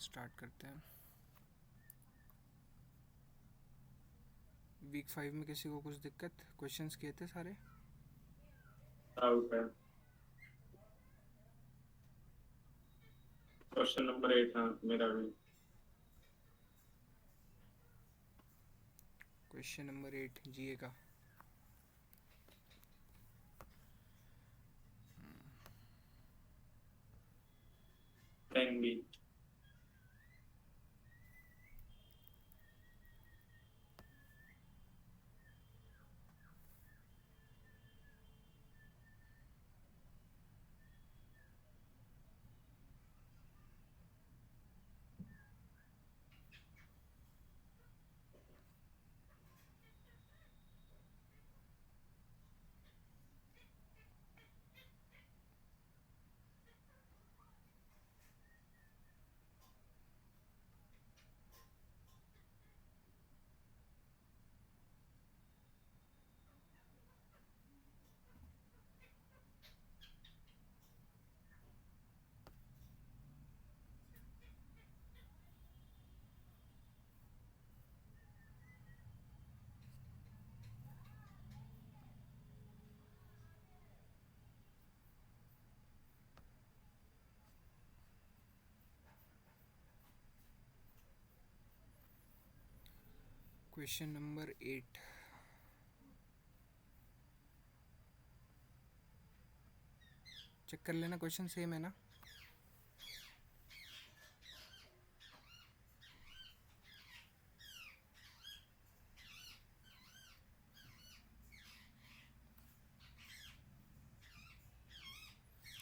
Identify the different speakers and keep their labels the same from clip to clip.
Speaker 1: Start करते हैं। Week 5 में किसी को कुछ दिक्कत? क्वेश्चंस किए थे सारे?
Speaker 2: आउट है। क्वेश्चन नंबर 8, हाँ मेरा भी।
Speaker 1: क्वेश्चन नंबर 8 जीए का।
Speaker 2: Ten b.
Speaker 1: Question number 8। Check कर लेना, क्वेश्चन सेम है ना?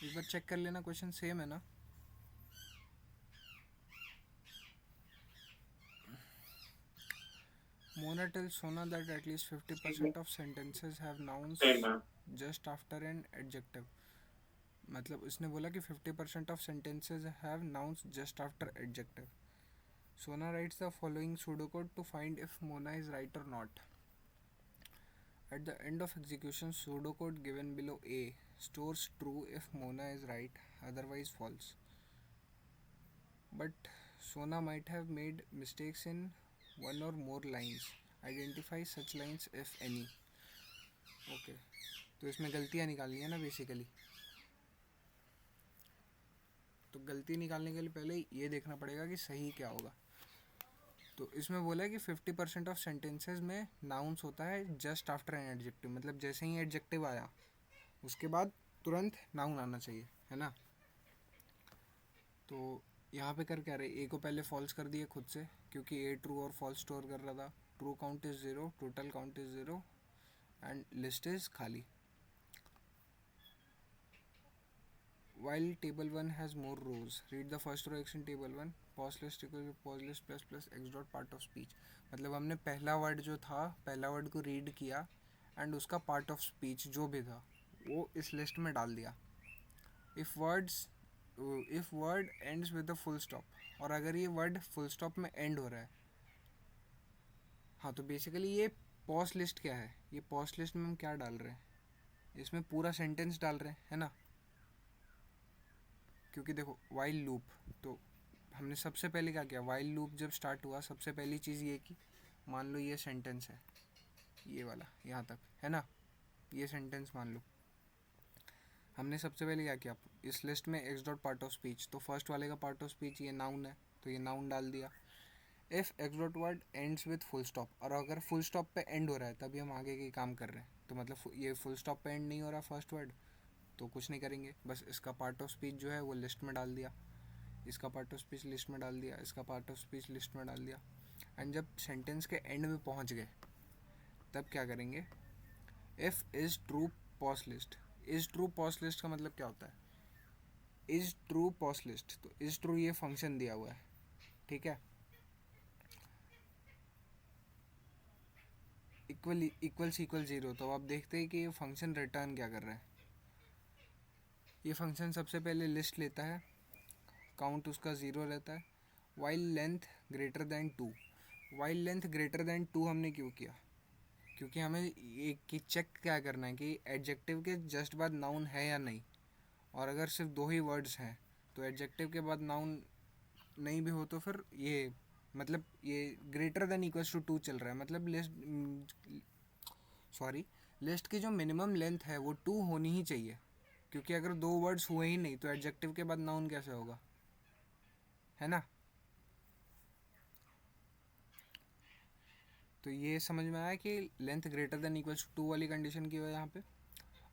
Speaker 1: एक बार चेक कर लेना, क्वेश्चन सेम है ना? Mona tells Sona that at least 50% of sentences have nouns
Speaker 2: ten है।
Speaker 1: just after an adjective. मतलब उसने बोला कि 50% of sentences have nouns just after adjective. Sona writes the following pseudocode to find if Mona is right or not. At the end of execution, pseudocode given below A stores true if Mona is right, otherwise false. But Sona might have made mistakes in one or more lines. Identify such lines if any. Okay, तो इसमें गलतियाँ निकालनी है ना basically. तो गलती निकालने के लिए पहले ये देखना पड़ेगा कि सही क्या होगा। तो इसमें बोला है कि 50% ऑफ सेंटेंसेस में नाउन्स होता है जस्ट आफ्टर एन एडजेक्टिव, मतलब जैसे ही एडजेक्टिव आया उसके बाद तुरंत नाउन आना चाहिए, है ना? तो यहाँ पे कर क्या रहे, ए को पहले फॉल्स कर दिए खुद से, क्योंकि ए ट्रू और फॉल्स स्टोर कर रहा था। True count is zero, total count is zero and list is खाली। While table 1 has more rows, read the first row x in table 1. Pause list equals to pause list plus x dot part of speech. मतलब हमने पहला word जो था, पहला word को read किया and उसका पार्ट ऑफ स्पीच जो भी था वो इस लिस्ट में डाल दिया। If word ends with the full stop, और अगर ये वर्ड फुल स्टॉप में एंड हो रहा है, हाँ, तो बेसिकली ये पॉज लिस्ट क्या है, ये पॉज लिस्ट में हम क्या डाल रहे हैं, इसमें पूरा सेंटेंस डाल रहे हैं, है ना? क्योंकि देखो वाइल लूप, तो हमने सबसे पहले क्या किया, वाइल लूप जब स्टार्ट हुआ सबसे पहली चीज़ ये की, मान लो ये सेंटेंस है, ये वाला यहाँ तक है ना, ये सेंटेंस मान लो। हमने सबसे पहले क्या किया, इस लिस्ट में x dot part of speech, तो फर्स्ट वाले का पार्ट ऑफ स्पीच ये नाउन है, तो ये नाउन डाल दिया। If x dot word ends with full stop, और अगर फुल स्टॉप पे एंड हो रहा है तभी हम आगे के काम कर रहे हैं, तो मतलब ये फुल स्टॉप पे एंड नहीं हो रहा फर्स्ट वर्ड, तो कुछ नहीं करेंगे, बस इसका पार्ट ऑफ स्पीच जो है वो लिस्ट में डाल दिया, इसका पार्ट ऑफ स्पीच लिस्ट में डाल दिया, इसका पार्ट ऑफ स्पीच लिस्ट में डाल दिया। एंड जब सेंटेंस के एंड में पहुंच गए तब क्या करेंगे, if is true pause list. Is true pause list का मतलब क्या होता है, इज़ ट्रू पॉज लिस्ट, तो इज़ ट्रू ये फंक्शन दिया हुआ है, ठीक है? इक्वल्स इक्वल ज़ीरो, तो आप देखते हैं कि ये फंक्शन रिटर्न क्या कर रहा है। ये फंक्शन सबसे पहले लिस्ट लेता है, काउंट उसका ज़ीरो रहता है। While length greater than two, while length greater than two हमने क्यों किया, क्योंकि हमें ये चेक क्या करना है कि एडजेक्टिव के जस्ट बाद नाउन है या नहीं, और अगर सिर्फ दो ही वर्ड्स हैं तो एडजेक्टिव के बाद नाउन नहीं भी हो तो फिर ये मतलब ये ग्रेटर देन इक्वल्स टू 2 चल रहा है, मतलब लिस्ट की जो मिनिमम लेंथ है वो 2 होनी ही चाहिए, क्योंकि अगर 2 वर्ड्स हुए ही नहीं तो एडजेक्टिव के बाद नाउन कैसे होगा, है ना। तो ये समझ में आया कि length greater then equals to 2 वाली कंडीशन की है यहाँ पे।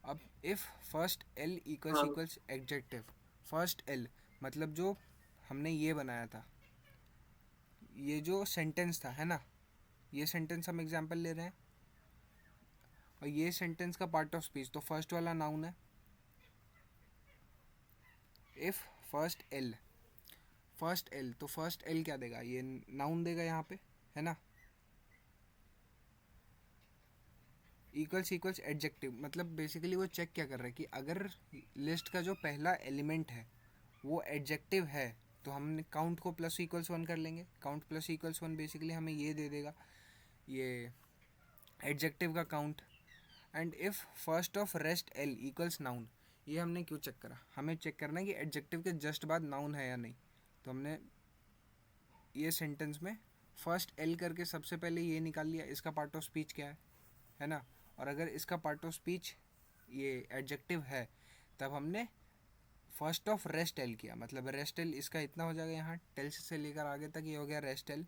Speaker 1: अब इफ़ फर्स्ट एल इक्वल्स
Speaker 2: हाँ
Speaker 1: इक्वल्स एडजेक्टिव, फर्स्ट एल मतलब जो हमने ये बनाया था, ये जो सेंटेंस था, है ना, ये सेंटेंस हम एग्जांपल ले रहे हैं, और ये सेंटेंस का पार्ट ऑफ स्पीच, तो फर्स्ट वाला नाउन है। इफ़ फर्स्ट एल तो फर्स्ट एल क्या देगा, ये नाउन देगा यहाँ पे, है ना। इक्वल्स इक्वल्स एडजेक्टिव मतलब बेसिकली वो चेक क्या कर रहा है कि अगर लिस्ट का जो पहला एलिमेंट है वो एडजेक्टिव है तो हमने काउंट को प्लस इक्वल्स 1 कर लेंगे। काउंट प्लस इक्वल्स 1 बेसिकली हमें ये दे देगा, ये एडजेक्टिव का count. And if first of rest L equals noun, ये हमने क्यों चेक करा, हमें चेक करना है कि एडजेक्टिव के जस्ट बाद नाउन है या नहीं। तो हमने ये सेंटेंस में फर्स्ट एल करके सबसे पहले ये निकाल लिया, इसका पार्ट ऑफ स्पीच क्या है ना। और अगर इसका पार्ट ऑफ स्पीच ये एडजेक्टिव है तब हमने फर्स्ट ऑफ रेस्ट एल किया, मतलब रेस्ट एल इसका इतना हो जाएगा, यहाँ टेल्स से लेकर आगे तक ये हो गया रेस्ट एल,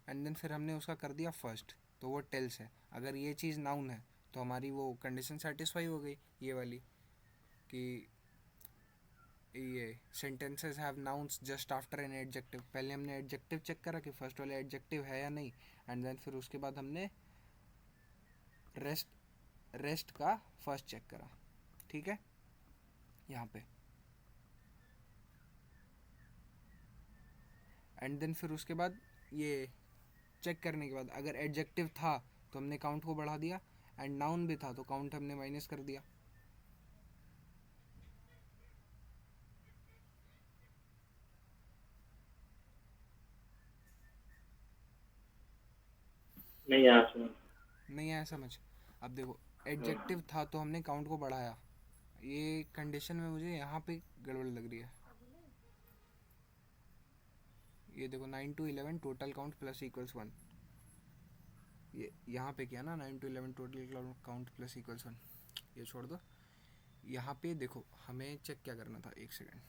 Speaker 1: एंड देन फिर हमने उसका कर दिया फर्स्ट, तो वो टेल्स है। अगर ये चीज़ नाउन है तो हमारी वो कंडीशन सेटिस्फाई हो गई ये वाली, कि ये sentences have nouns just after an adjective. पहले हमने एडजेक्टिव चेक करा कि फर्स्ट वाला एडजेक्टिव है या नहीं, एंड देन फिर उसके बाद हमने रेस्ट का फर्स्ट चेक करा, ठीक है यहाँ पे। एंड देन फिर उसके बाद ये चेक करने के बाद अगर एडजेक्टिव था तो हमने काउंट को बढ़ा दिया, एंड नाउन भी था तो काउंट हमने माइनस कर दिया।
Speaker 2: नहीं आया समझ।
Speaker 1: नहीं आया समझ। अब देखो एडजेक्टिव था तो हमने काउंट को बढ़ाया, ये कंडीशन में मुझे यहाँ पे गड़बड़ लग रही है। ये देखो 9 to 11 total count plus equals 1, ये यहाँ पे किया ना 9 to 11 total count plus equals 1, ये छोड़ दो। यहाँ पे देखो हमें चेक क्या करना था, एक सेकेंड।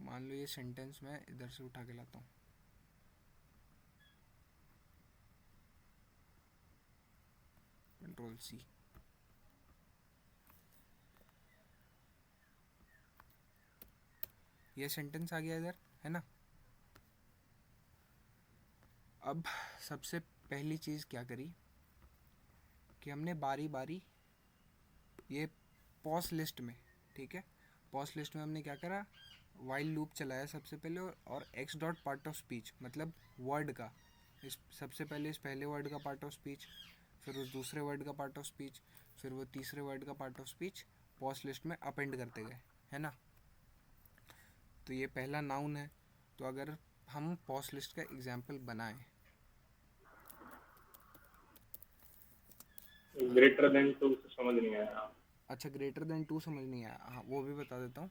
Speaker 1: मान लो ये सेंटेंस मैं इधर से उठा के लाता हूँ, कंट्रोल सी, ये सेंटेंस आ गया इधर, है ना। अब सबसे पहली चीज़ क्या करी कि हमने बारी बारी ये पॉज लिस्ट में, ठीक है, पॉज लिस्ट में हमने क्या करा, वाइल लूप चलाया सबसे पहले, और x dot part of speech मतलब वर्ड का, इस सबसे पहले इस पहले वर्ड का पार्ट ऑफ स्पीच, फिर उस दूसरे वर्ड का पार्ट ऑफ स्पीच, फिर वो तीसरे वर्ड का part of speech pause list में अपेंड करते गए, है ना। तो ये पहला नाउन है, तो अगर हम पॉज लिस्ट का एग्जाम्पल बनाएं,
Speaker 2: ग्रेटर देन टू से समझ नहीं आया।
Speaker 1: अच्छा ग्रेटर देन 2 समझ नहीं आया, हाँ वो भी बता देता हूँ।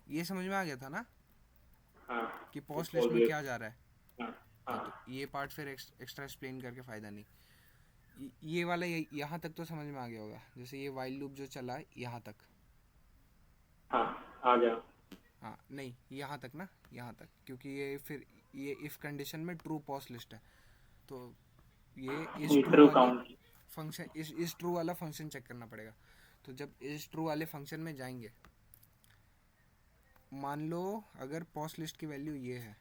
Speaker 1: ये समझ में आ गया था ना
Speaker 2: हाँ
Speaker 1: कि
Speaker 2: ये
Speaker 1: पॉज लिस्ट में
Speaker 2: पॉजिटिव।
Speaker 1: क्या जा रहा है।
Speaker 2: हाँ
Speaker 1: हाँ तो
Speaker 2: हाँ
Speaker 1: ये पार्ट फिर एक्स्ट्रा एक्सप्लेन करके फ़ायदा नहीं। ये वाला यहाँ तक तो समझ में आ गया होगा, जैसे ये वाइल लूप जो चला है यहाँ तक,
Speaker 2: हाँ आ गया।
Speaker 1: हाँ नहीं यहाँ तक ना, यहाँ तक, क्योंकि ये फिर ये इफ़ कंडीशन में ट्रू पॉज लिस्ट है, तो ये इस ट्रू
Speaker 2: ट्रू
Speaker 1: वाले
Speaker 2: काउंट।
Speaker 1: फंक्शन इस ट्रू वाला फंक्शन चेक करना पड़ेगा। तो जब इस ट्रू वाले फंक्शन में जाएंगे, मान लो अगर पॉज लिस्ट की वैल्यू ये है,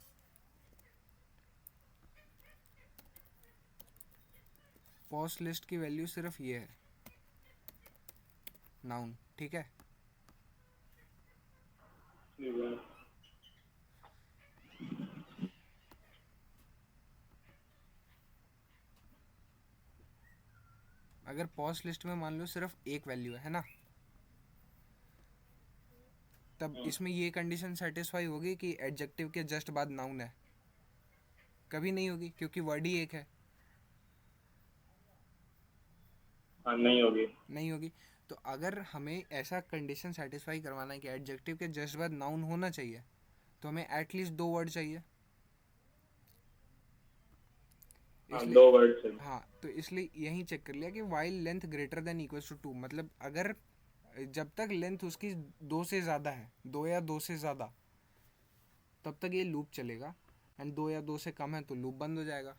Speaker 1: पॉज लिस्ट की वैल्यू सिर्फ ये है नाउन, ठीक है। अगर पॉज लिस्ट में मान लो सिर्फ एक वैल्यू है ना, तब इसमें ये कंडीशन सेटिस्फाई होगी कि एडजेक्टिव के जस्ट बाद नाउन है, कभी नहीं होगी क्योंकि वर्ड ही एक है।
Speaker 2: हाँ नहीं होगी।
Speaker 1: नहीं होगी। तो अगर हमें ऐसा कंडीशन सेटिस्फाई करवाना है कि एडजेक्टिव के जस्ट बाद नाउन होना चाहिए, तो हमें एटलीस्ट 2 वर्ड चाहिए।
Speaker 2: हाँ
Speaker 1: इसलिए
Speaker 2: 2 वर्ड से।
Speaker 1: हाँ, तो इसलिए यही चेक कर लिया कि while length greater then equals to 2, मतलब अगर जब तक लेंथ उसकी 2 से ज़्यादा है, 2 या 2 से ज़्यादा, तब तक ये लूप चलेगा। एंड 2 या 2 से कम है तो लूप बंद हो जाएगा।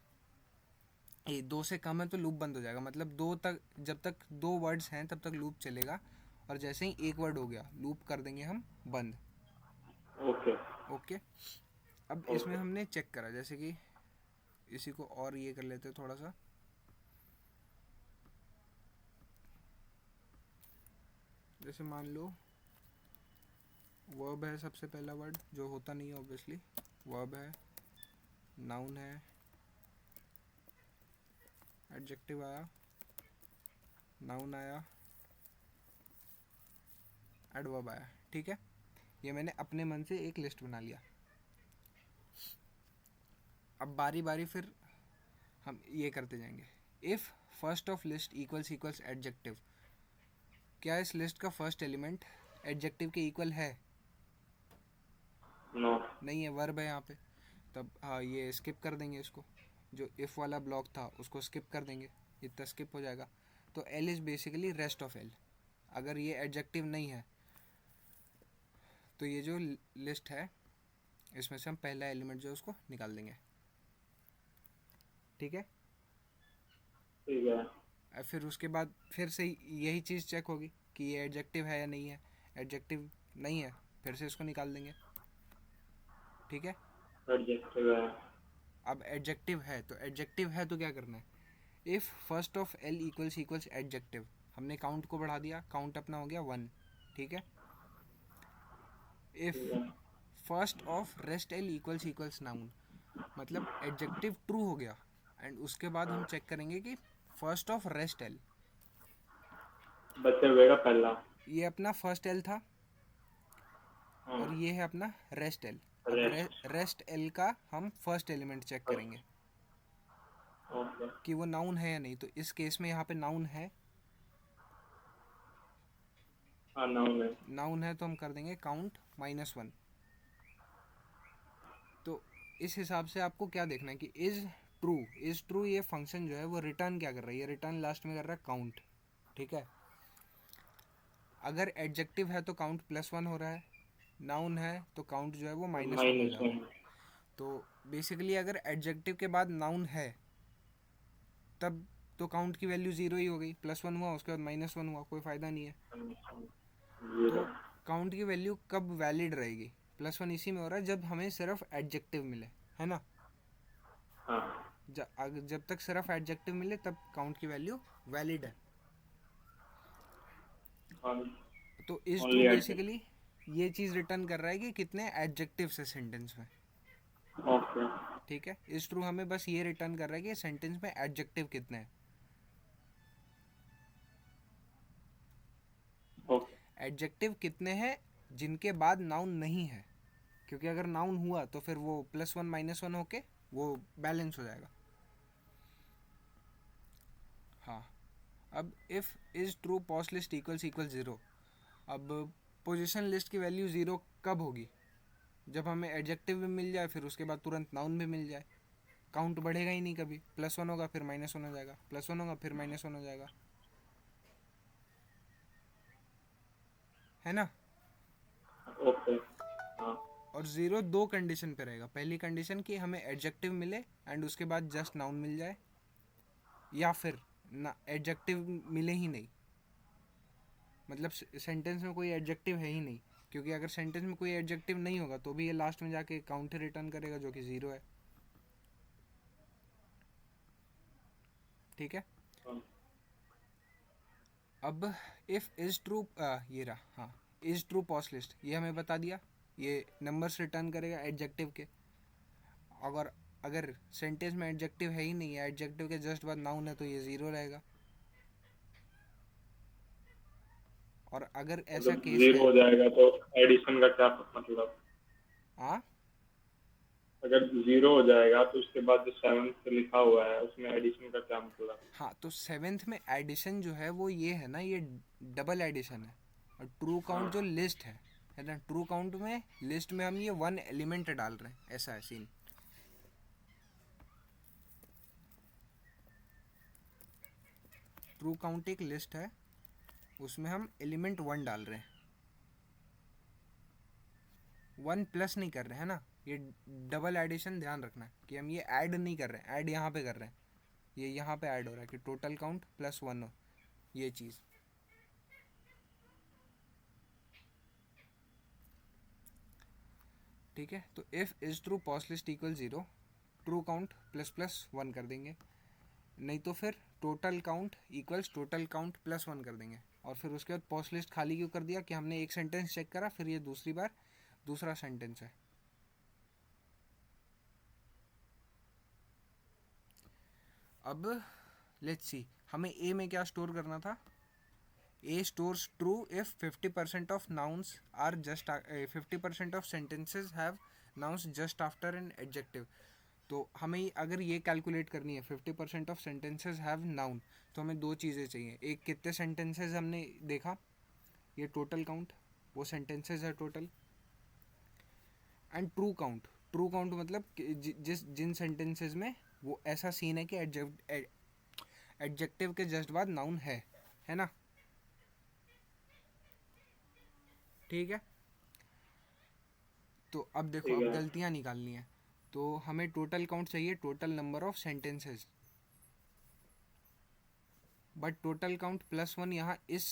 Speaker 1: ये 2 से कम है तो लूप बंद हो जाएगा, मतलब 2 तक, जब तक 2 वर्ड्स हैं तब तक लूप चलेगा। और जैसे ही एक वर्ड हो गया, लूप कर देंगे हम बंद।
Speaker 2: ओके।
Speaker 1: ओके। अब इसमें
Speaker 2: ओके।
Speaker 1: हमने चेक करा, जैसे कि इसी को और ये कर लेते हैं थोड़ा सा। जैसे मान लो वर्ब है सबसे पहला वर्ड, जो होता नहीं है ऑब्वियसली। वर्ब है, नाउन है, एडजेक्टिव आया, नाउन आया, एडवर्ब आया। ठीक है, ये मैंने अपने मन से एक लिस्ट बना लिया। अब बारी बारी फिर हम ये करते जाएंगे। If first of list equals equals adjective, क्या इस लिस्ट का फर्स्ट एलिमेंट एडजेक्टिव के इक्वल है?
Speaker 2: नो।
Speaker 1: नहीं है, वर्ब है यहाँ पे। तब हाँ, ये स्किप कर देंगे इसको, जो इफ़ वाला ब्लॉक था उसको स्किप कर देंगे, इतना स्किप हो जाएगा। तो L is basically rest of L. अगर ये एडजेक्टिव नहीं है तो ये जो लिस्ट है इसमें से हम पहला एलिमेंट जो है उसको निकाल देंगे। ठीक है।
Speaker 2: ठीक है।
Speaker 1: और फिर उसके बाद फिर से यही चीज़ चेक होगी कि ये एडजेक्टिव है या नहीं है। एडजेक्टिव नहीं है, फिर से इसको निकाल देंगे। ठीक है।
Speaker 2: एडजेक्टिव है।
Speaker 1: अब एडजेक्टिव है तो क्या करना है? If first of L equals equals adjective, हमने काउंट को बढ़ा दिया, काउंट अपना हो गया 1। ठीक है। इफ़
Speaker 2: ठीक है।
Speaker 1: First of rest L equals equals noun, मतलब एडजेक्टिव ट्रू हो गया। एंड उसके बाद हम
Speaker 2: हाँ
Speaker 1: चेक करेंगे कि फर्स्ट ऑफ रेस्ट एल,
Speaker 2: बचे हुए का पहला।
Speaker 1: ये अपना फर्स्ट एल था
Speaker 2: हाँ
Speaker 1: और ये है अपना रेस्ट एल। अब
Speaker 2: रेस्ट।
Speaker 1: रेस्ट एल का हम फर्स्ट एलिमेंट चेक करेंगे
Speaker 2: ओके।
Speaker 1: कि वो नाउन है या नहीं। तो इस केस में यहाँ पे नाउन है।
Speaker 2: हाँ नाउन है।
Speaker 1: नाउन है तो हम कर देंगे काउंट -1। तो इस हिसाब से आपको क्या देखना है कि इज़ ट्रू ये फंक्शन जो है वो रिटर्न क्या कर रहा है? ये रिटर्न लास्ट में कर रहा है काउंट। ठीक है। अगर एडजेक्टिव है तो काउंट +1 हो रहा है, नाउन है तो काउंट जो है वो -1 हो जा रहा है।
Speaker 2: -1।
Speaker 1: तो बेसिकली अगर एडजेक्टिव के बाद नाउन है तब तो काउंट की वैल्यू 0 ही हो गई, +1 हुआ उसके बाद -1 हुआ, कोई फ़ायदा नहीं है। तो
Speaker 2: 0।
Speaker 1: काउंट की वैल्यू कब वैलिड रहेगी? +1 इसी में हो रहा है जब हमें सिर्फ एडजेक्टिव मिले, है ना।
Speaker 2: हाँ।
Speaker 1: जब तक सिर्फ एडजेक्टिव मिले तब काउंट की वैल्यू वैलिड है। तो is true
Speaker 2: only adjective.
Speaker 1: Basically ये चीज़ रिटर्न कर रहा है कि कितने एडजेक्टिव्स है सेंटेंस में।
Speaker 2: ओके।
Speaker 1: ठीक है। इज ट्रू हमें बस ये रिटर्न कर रहा है कि सेंटेंस में एडजेक्टिव कितने हैं।
Speaker 2: ओके।
Speaker 1: एडजेक्टिव कितने हैं जिनके बाद नाउन नहीं है, क्योंकि अगर नाउन हुआ तो फिर वो +1 -1 होके वो बैलेंस हो जाएगा। हाँ। अब if is true pause list equals equal 0, अब पोजीशन लिस्ट की वैल्यू 0 कब होगी? जब हमें एडजेक्टिव भी मिल जाए फिर उसके बाद तुरंत नाउन भी मिल जाए। काउंट बढ़ेगा ही नहीं कभी, +1 होगा फिर -1 हो जाएगा, +1 होगा फिर -1 हो जाएगा, है ना।
Speaker 2: ओके। हाँ।
Speaker 1: और 0 दो कंडीशन पे रहेगा। पहली कंडीशन कि हमें एडजेक्टिव मिले एंड उसके बाद जस्ट नाउन मिल जाए, या फिर ना एडजेक्टिव मिले ही नहीं, मतलब सेंटेंस में कोई एडजेक्टिव है ही नहीं। क्योंकि अगर सेंटेंस में कोई एडजेक्टिव नहीं होगा तो भी ये लास्ट में जाके काउंट रिटर्न करेगा जो कि 0 है। ठीक है।
Speaker 2: हाँ।
Speaker 1: अब इफ़ इज़ ट्रू, ये रहा, हाँ, इज़ ट्रू पॉज लिस्ट ये हमें बता दिया, ये नंबर्स रिटर्न करेगा एडजेक्टिव के। अगर अगर सेंटेंस में एडजेक्टिव है ही नहीं है, एडजेक्टिव के जस्ट बाद नाउन है, तो ये 0 रहेगा। और अगर ऐसा
Speaker 2: मतलब
Speaker 1: केस
Speaker 2: 0
Speaker 1: है,
Speaker 2: हो जाएगा तो एडिशन का क्या मतलब?
Speaker 1: हाँ,
Speaker 2: अगर 0 हो जाएगा तो उसके बाद जो 7th लिखा हुआ है उसमें एडिशन का क्या मतलब?
Speaker 1: हाँ, तो सेवेंथ में एडिशन जो है वो ये है ना, ये डबल एडिशन है। और ट्रू काउंट जो
Speaker 2: हाँ।
Speaker 1: लिस्ट है ना, ट्रू काउंट में लिस्ट में हम ये वन एलिमेंट डाल रहे हैं, ऐसा है सीन। ट्रू काउंट एक लिस्ट है, उसमें हम एलिमेंट वन डाल रहे हैं, वन प्लस नहीं कर रहे हैं ना। ये डबल एडिशन ध्यान रखना है कि हम ये ऐड नहीं कर रहे हैं, ऐड यहाँ पे कर रहे हैं, ये यहाँ पे ऐड हो रहा है कि टोटल काउंट प्लस वन हो, ये चीज़। ठीक है, तो if is true pos list equal zero, true count plus plus one कर देंगे, नहीं तो फिर total count equals total count plus one कर देंगे। और फिर उसके बाद पॉस लिस्ट खाली क्यों कर दिया कि हमने एक सेंटेंस चेक करा, फिर ये दूसरी बार दूसरा सेंटेंस है। अब लेट्स सी, हमें ए में क्या स्टोर करना था। A stores true if 50% of nouns are just 50% of sentences have nouns just after an adjective. तो हमें अगर ये कैलकुलेट करनी है 50% ऑफ सेंटेंसेज हैव नाउन, तो हमें दो चीज़ें चाहिए। एक, कितने सेंटेंसेज हमने देखा, ये टोटल काउंट, वो सेंटेंसेज है total. And true count, true count मतलब जिन सेंटेंसेज में वो ऐसा सीन है कि एडजेक्टिव के जस्ट बाद नाउन है ना। ठीक है, तो अब देखो,
Speaker 2: ठीक
Speaker 1: अब
Speaker 2: है।
Speaker 1: गलतियाँ निकालनी है। तो हमें टोटल काउंट चाहिए, total number of sentences, but total count plus one यहाँ इस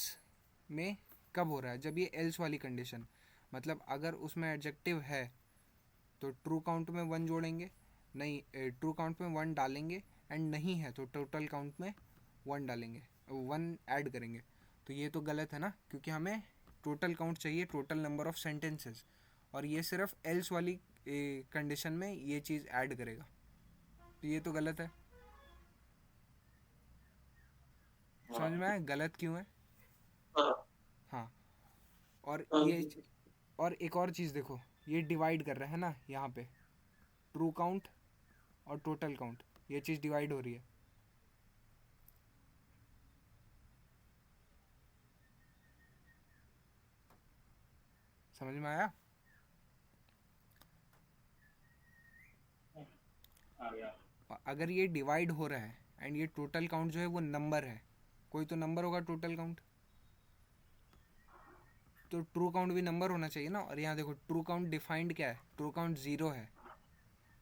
Speaker 1: में कब हो रहा है, जब ये एल्स वाली कंडीशन, मतलब अगर उसमें एडजेक्टिव है तो ट्रू काउंट में वन जोड़ेंगे, नहीं ट्रू काउंट में वन डालेंगे, एंड नहीं है तो टोटल काउंट में वन डालेंगे, वन ऐड करेंगे। तो ये तो गलत है ना, क्योंकि हमें टोटल काउंट चाहिए, टोटल नंबर ऑफ सेंटेंसेस, और ये सिर्फ एल्स वाली कंडीशन में ये चीज़ ऐड करेगा, तो ये तो गलत है। समझ में
Speaker 2: हाँ।
Speaker 1: आया गलत क्यों है।
Speaker 2: हाँ।
Speaker 1: हाँ, और
Speaker 2: हाँ।
Speaker 1: ये, और एक और चीज़ देखो, ये डिवाइड कर रहा है ना यहाँ पे, ट्रू काउंट और टोटल काउंट, ये चीज़ डिवाइड हो रही है। समझ में आया।
Speaker 2: आ गया।
Speaker 1: अगर ये डिवाइड हो रहा है एंड ये टोटल काउंट जो है वो नंबर है, कोई तो नंबर होगा टोटल काउंट, तो ट्रू काउंट भी नंबर होना चाहिए ना। और यहाँ देखो, ट्रू काउंट डिफाइंड क्या है, ट्रू काउंट ज़ीरो है,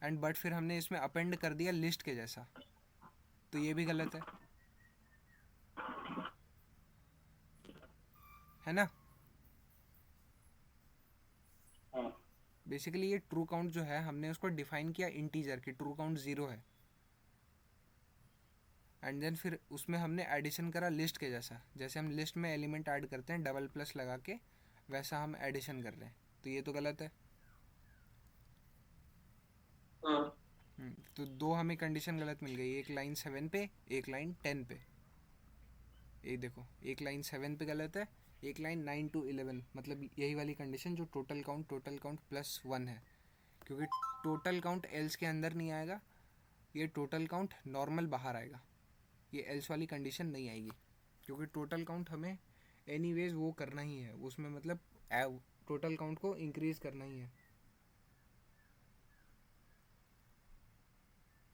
Speaker 1: एंड बट फिर हमने इसमें अपेंड कर दिया लिस्ट के जैसा, तो ये भी गलत है ना।
Speaker 2: हाँ।
Speaker 1: बेसिकली ये ट्रू काउंट जो है हमने उसको डिफाइन किया इंटीजर की, ट्रू काउंट ज़ीरो है, एंड देन फिर उसमें हमने एडिशन करा लिस्ट के जैसा, जैसे हम लिस्ट में एलिमेंट ऐड करते हैं डबल प्लस लगा के, वैसा हम एडिशन कर रहे हैं, तो ये तो गलत है।
Speaker 2: हाँ।
Speaker 1: तो दो हमें कंडीशन गलत मिल गई, एक लाइन 7 पे, एक लाइन 10 पे। ये देखो, एक लाइन 7 पे गलत है, एक लाइन 9 to 11, मतलब यही वाली कंडीशन जो टोटल काउंट प्लस वन है, क्योंकि टोटल काउंट एल्स के अंदर नहीं आएगा, ये टोटल काउंट नॉर्मल बाहर आएगा, ये एल्स वाली कंडीशन नहीं आएगी, क्योंकि टोटल काउंट हमें एनीवेज वो करना ही है उसमें, मतलब टोटल काउंट को इंक्रीज करना ही है।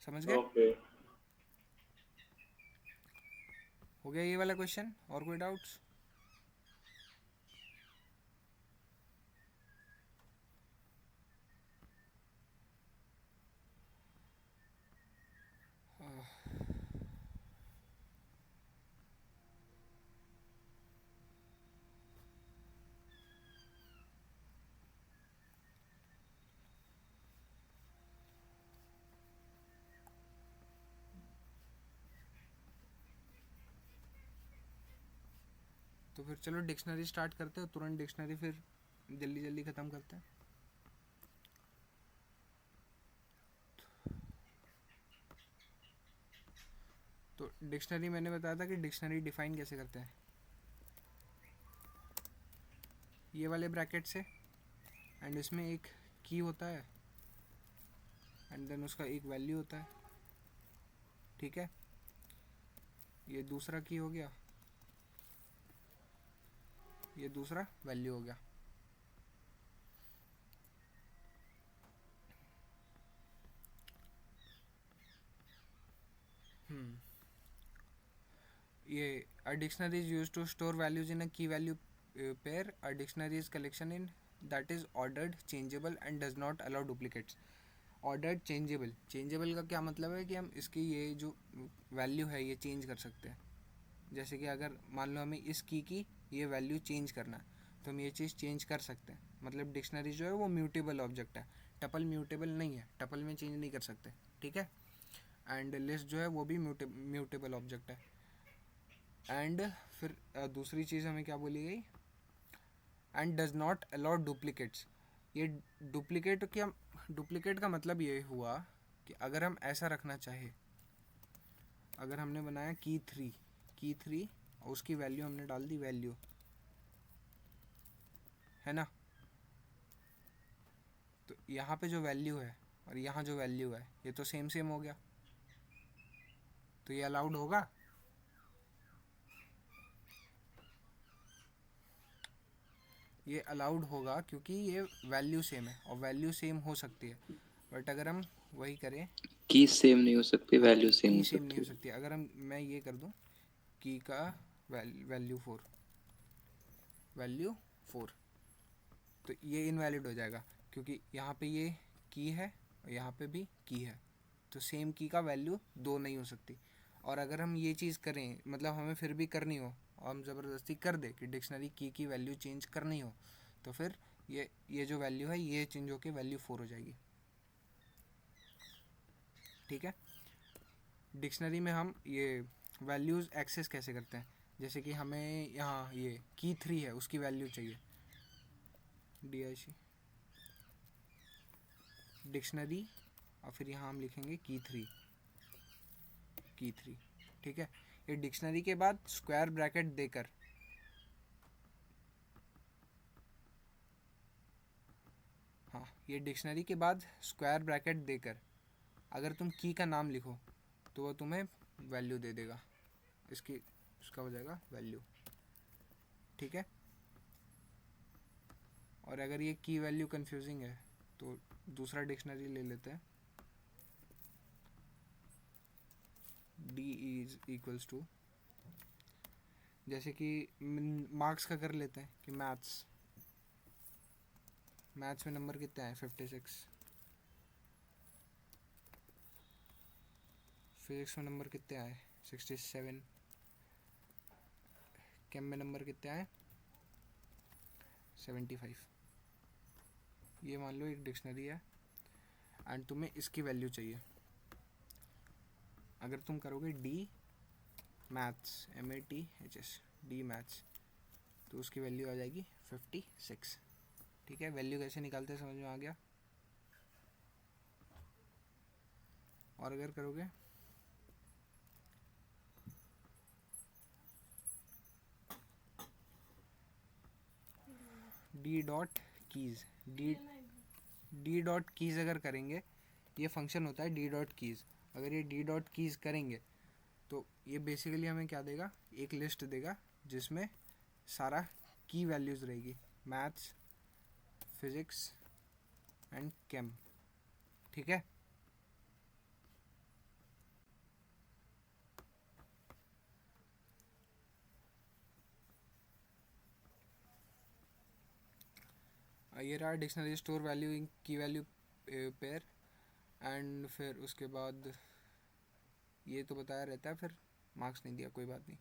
Speaker 1: समझ गए।
Speaker 2: ओके।
Speaker 1: हो गया ये वाला क्वेश्चन, और कोई डाउट्स। तो फिर चलो डिक्शनरी स्टार्ट करते हैं, तुरंत डिक्शनरी फिर जल्दी जल्दी ख़त्म करते हैं। तो डिक्शनरी मैंने बताया था कि डिक्शनरी डिफाइन कैसे करते हैं, ये वाले ब्रैकेट से, एंड इसमें एक की होता है, एंड देन उसका एक वैल्यू होता है, ठीक है। ये दूसरा की हो गया, ये दूसरा वैल्यू हो गया। ये a dictionary is used to store values in a key value pair. A dictionary is collection in that is ordered, changeable and does not allow duplicates. Ordered changeable, changeable का क्या मतलब है कि हम इसकी ये जो वैल्यू है ये चेंज कर सकते हैं। जैसे कि अगर मान लो हमें इस की ये वैल्यू चेंज करना है तो हम ये चीज़ चेंज कर सकते हैं। मतलब डिक्शनरी जो है वो म्यूटेबल ऑब्जेक्ट है, टपल म्यूटेबल नहीं है, टपल में चेंज नहीं कर सकते, ठीक है। एंड लिस्ट जो है वो भी म्यूटेबल ऑब्जेक्ट है। एंड फिर दूसरी चीज़ हमें क्या बोली गई, and does not allow duplicates. ये डुप्लीकेट का मतलब ये हुआ कि अगर हम ऐसा रखना चाहे, अगर हमने बनाया की थ्री और उसकी वैल्यू हमने डाल दी वैल्यू, है ना, तो यहाँ पे जो वैल्यू है और यहाँ जो वैल्यू है ये तो सेम सेम हो गया, तो ये अलाउड होगा। ये अलाउड होगा क्योंकि ये वैल्यू सेम है, और वैल्यू सेम हो सकती है, बट अगर हम वही करें,
Speaker 3: की सेम नहीं हो सकती,
Speaker 1: हाँ,
Speaker 3: वैल्यू सेम
Speaker 1: की
Speaker 3: हो
Speaker 1: सेम नहीं
Speaker 3: सकती
Speaker 1: हो
Speaker 3: है।
Speaker 1: सकती। अगर मैं ये कर दूं की का वैल्यू 4 तो ये इनवैलिड हो जाएगा, क्योंकि यहाँ पे ये की है और यहाँ पे भी की है, तो सेम की का वैल्यू 2 नहीं हो सकती। और अगर हम ये चीज़ करें, मतलब हमें फिर भी करनी हो और हम ज़बरदस्ती कर दे कि डिक्शनरी की वैल्यू चेंज करनी हो, तो फिर ये जो वैल्यू है ये चेंज होकर वैल्यू 4 हो जाएगी, ठीक है। डिक्शनरी में हम ये वैल्यूज़ एक्सेस कैसे करते हैं, जैसे कि हमें यहाँ ये की 3 है उसकी वैल्यू चाहिए, DIC डिक्शनरी और फिर यहाँ हम लिखेंगे की 3, ठीक है। ये डिक्शनरी के बाद स्क्वायर ब्रैकेट देकर, हाँ, ये डिक्शनरी के बाद स्क्वायर ब्रैकेट देकर अगर तुम की का नाम लिखो तो वो तुम्हें वैल्यू दे देगा, इसका हो जाएगा वैल्यू, ठीक है। और अगर ये की वैल्यू कंफ्यूजिंग है तो दूसरा डिक्शनरी ले लेते हैं, D इज इक्वल्स टू, जैसे कि मार्क्स का कर लेते हैं कि मैथ्स में नंबर कितने आए 56, फिजिक्स में नंबर कितने आए 67, केम में नंबर कितने आए 75। ये मान लो एक डिक्शनरी है एंड तुम्हें इसकी वैल्यू चाहिए। अगर तुम करोगे D maths MATHS D maths तो उसकी वैल्यू आ जाएगी 56, ठीक है। वैल्यू कैसे निकालते हैं समझ में आ गया। और अगर करोगे डी डॉट कीज़ अगर करेंगे, ये फंक्शन होता है डी डॉट कीज़। अगर ये डी डॉट कीज़ करेंगे तो ये बेसिकली हमें क्या देगा, एक लिस्ट देगा जिसमें सारा की वैल्यूज़ रहेगी, मैथ्स, फिज़िक्स एंड केम, ठीक है। ये रहा डिक्शनरी स्टोर वैल्यू इन की वैल्यू पेयर। एंड फिर उसके बाद ये तो बताया रहता है, फिर मार्क्स नहीं दिया, कोई बात नहीं।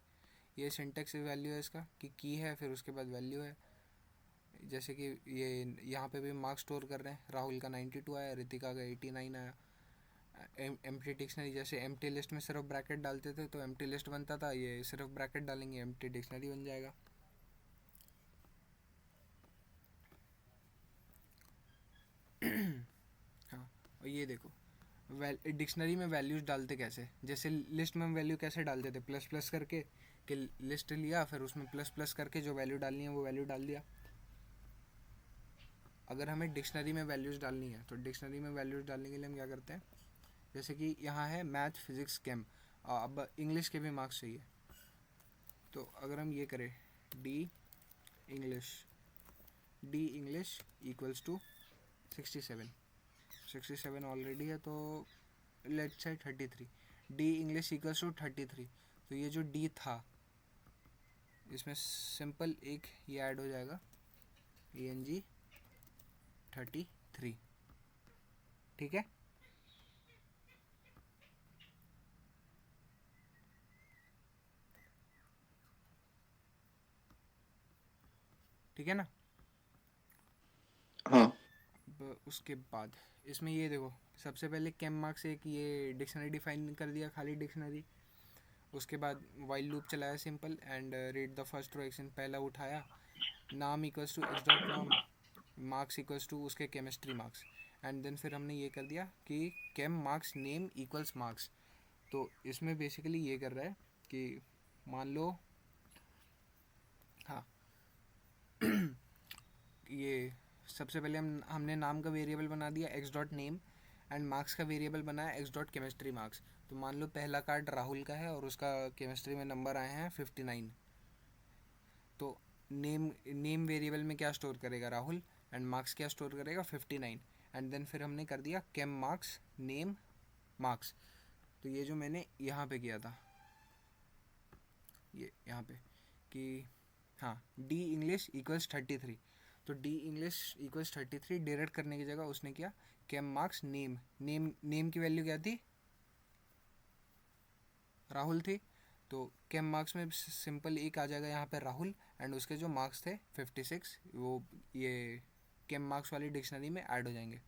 Speaker 1: ये सिंटेक्स वैल्यू है इसका कि की है फिर उसके बाद वैल्यू है। जैसे कि ये यहाँ पे भी मार्क्स स्टोर कर रहे हैं, राहुल का 92 आया, रितिका का 89 आया। एम्प्टी डिक्शनरी, जैसे एम्प्टी लिस्ट में सिर्फ ब्रैकेट डालते थे तो एम्प्टी लिस्ट बनता था, ये सिर्फ ब्रैकेट डालेंगे एम्प्टी डिक्शनरी बन जाएगा। हाँ, और ये देखो डिक्शनरी में वैल्यूज डालते कैसे, जैसे लिस्ट में हम वैल्यू कैसे डालते थे, प्लस प्लस करके कि लिस्ट लिया फिर उसमें प्लस प्लस करके जो वैल्यू डालनी है वो वैल्यू डाल दिया। अगर हमें डिक्शनरी में वैल्यूज़ डालनी है तो डिक्शनरी में वैल्यूज़ डालने के लिए हम क्या करते हैं, जैसे कि यहाँ है मैथ फिज़िक्स केम, अब इंग्लिश के भी मार्क्स चाहिए। तो अगर हम ये करें d English equals to 67 already है, तो let's say 33, D English equals to 33। तो ये जो डी था इसमें सिंपल एक ये ऐड हो जाएगा ENG 33, ठीक है। ठीक है ना।
Speaker 3: हाँ
Speaker 1: उसके बाद इसमें ये देखो, सबसे पहले केम मार्क्स एक ये डिक्शनरी डिफाइन कर दिया, खाली डिक्शनरी। उसके बाद वाइल लूप चलाया simple and read the first row action, पहला उठाया नाम इक्वल्स टू एक्स डॉट नाम, मार्क्स इक्वल्स टू उसके केमिस्ट्री मार्क्स, एंड देन फिर हमने ये कर दिया कि chem marks name equals marks. तो इसमें बेसिकली ये कर रहा है कि मान लो हाँ ये सबसे पहले हमने नाम का वेरिएबल बना दिया x dot name and marks का वेरिएबल बनाया एक्स डॉट केमिस्ट्री मार्क्स। तो मान लो पहला कार्ड राहुल का है और उसका केमिस्ट्री में नंबर आए हैं 59। तो नेम वेरिएबल में क्या स्टोर करेगा राहुल, एंड मार्क्स क्या स्टोर करेगा 59, एंड देन फिर हमने कर दिया केम मार्क्स नेम मार्क्स। तो ये जो मैंने यहाँ पे किया था, ये यहाँ पे कि हाँ डी इंग्लिश इक्वल्स 33, तो डी इंग्लिश इक्वल्स 33 डायरेक्ट करने की जगह उसने किया केम मार्क्स नेम की वैल्यू क्या थी, राहुल थी। तो केम मार्क्स में सिंपल एक आ जाएगा यहाँ पे राहुल, एंड उसके जो मार्क्स थे 56 वो ये केम मार्क्स वाली डिक्शनरी में ऐड हो जाएंगे।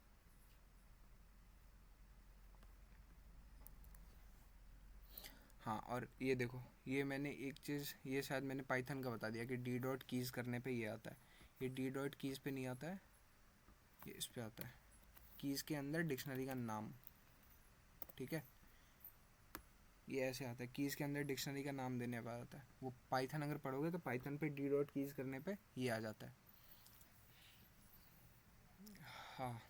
Speaker 1: हाँ और ये देखो, ये मैंने एक चीज़ ये शायद मैंने पाइथन का बता दिया कि डी डॉट कीज़ करने पे ये आता है, ये डी डॉट कीज़ पे नहीं आता है, ये इस पे आता है, कीज़ के अंदर डिक्शनरी का नाम, ठीक है। ये ऐसे आता है, कीज़ के अंदर डिक्शनरी का नाम देने पर आता है। वो पाइथन अगर पढ़ोगे तो पाइथन पे डी डॉट कीज़ करने पे ये आ जाता है। हाँ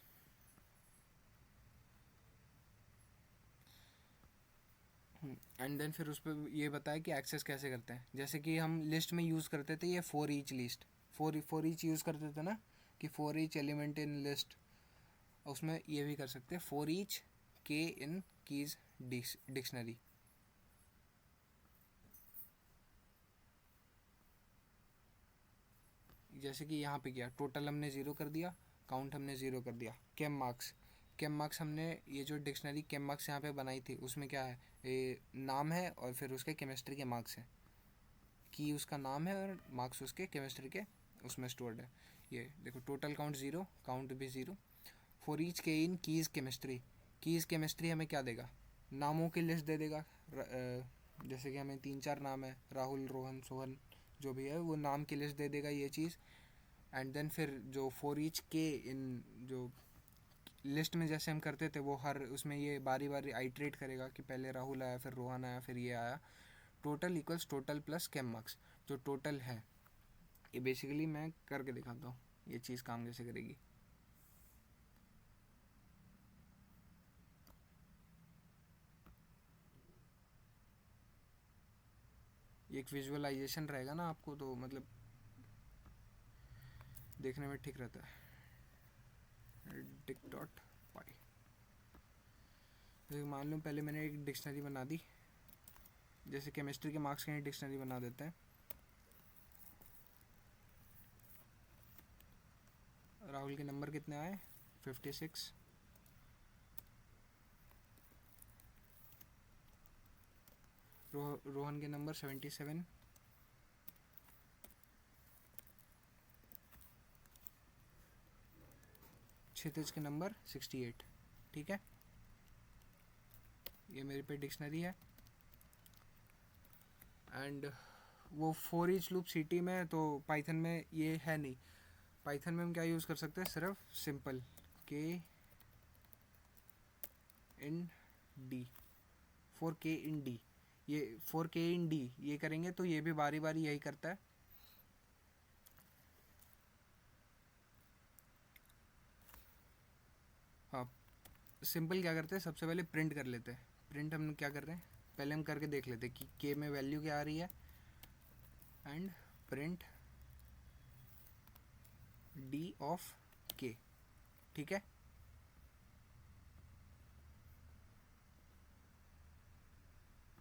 Speaker 1: एंड देन फिर उस पर ये बताया कि एक्सेस कैसे करते हैं। जैसे कि हम लिस्ट में यूज़ करते थे ये for each list, for each use करते थे ना कि for each element in list, उसमें ये भी कर सकते हैं फॉर ईच के इन कीज़ डिक्शनरी। जैसे कि यहाँ पे किया टोटल हमने ज़ीरो कर दिया, काउंट हमने ज़ीरो कर दिया। केम मार्क्स हमने ये जो डिक्शनरी केम मार्क्स यहाँ पे बनाई थी उसमें क्या है, ये नाम है और फिर उसके केमिस्ट्री के मार्क्स हैं, की उसका नाम है और मार्क्स उसके केमिस्ट्री के उसमें स्टोर्ड है। ये देखो टोटल काउंट ज़ीरो, काउंट भी ज़ीरो। फॉर ईच के इन कीज़ केमिस्ट्री हमें क्या देगा, नामों की लिस्ट दे देगा। जैसे कि हमें 3-4 नाम है, राहुल रोहन सोहन जो भी है, वो नाम की लिस्ट दे देगा ये चीज़। एंड देन फिर जो फॉर ईच के इन जो लिस्ट में जैसे हम करते थे वो हर उसमें ये बारी बारी आइट्रेट करेगा कि पहले राहुल आया फिर रोहन आया फिर ये आया। टोटल इक्वल्स टोटल प्लस केम मार्क्स, जो टोटल है ये बेसिकली मैं करके दिखाता हूँ ये चीज़ काम कैसे करेगी। एक विजुअलाइजेशन रहेगा ना आपको, तो मतलब देखने में ठीक रहता है। डिक डॉट पाई, जैसे मान लो पहले मैंने एक डिक्शनरी बना दी, जैसे केमिस्ट्री के मार्क्स के लिए डिक्शनरी बना देते हैं। राहुल के नंबर कितने आए 56, रोहन के नंबर 77, क्षितिज के नंबर 68, ठीक है। ये मेरे पे डिक्शनरी है एंड वो फॉर ईच लूप सीटी में है, तो पाइथन में ये है नहीं। पाइथन में हम क्या यूज़ कर सकते हैं, सिर्फ सिंपल के इन डी, फॉर के इन डी, ये फॉर के इन डी ये करेंगे तो ये भी बारी बारी यही करता है। सिंपल क्या करते हैं, सबसे पहले प्रिंट कर लेते हैं। प्रिंट हम क्या कर रहे हैं, पहले हम करके देख लेते हैं कि के में वैल्यू क्या आ रही है, एंड प्रिंट डी ऑफ के। ठीक है,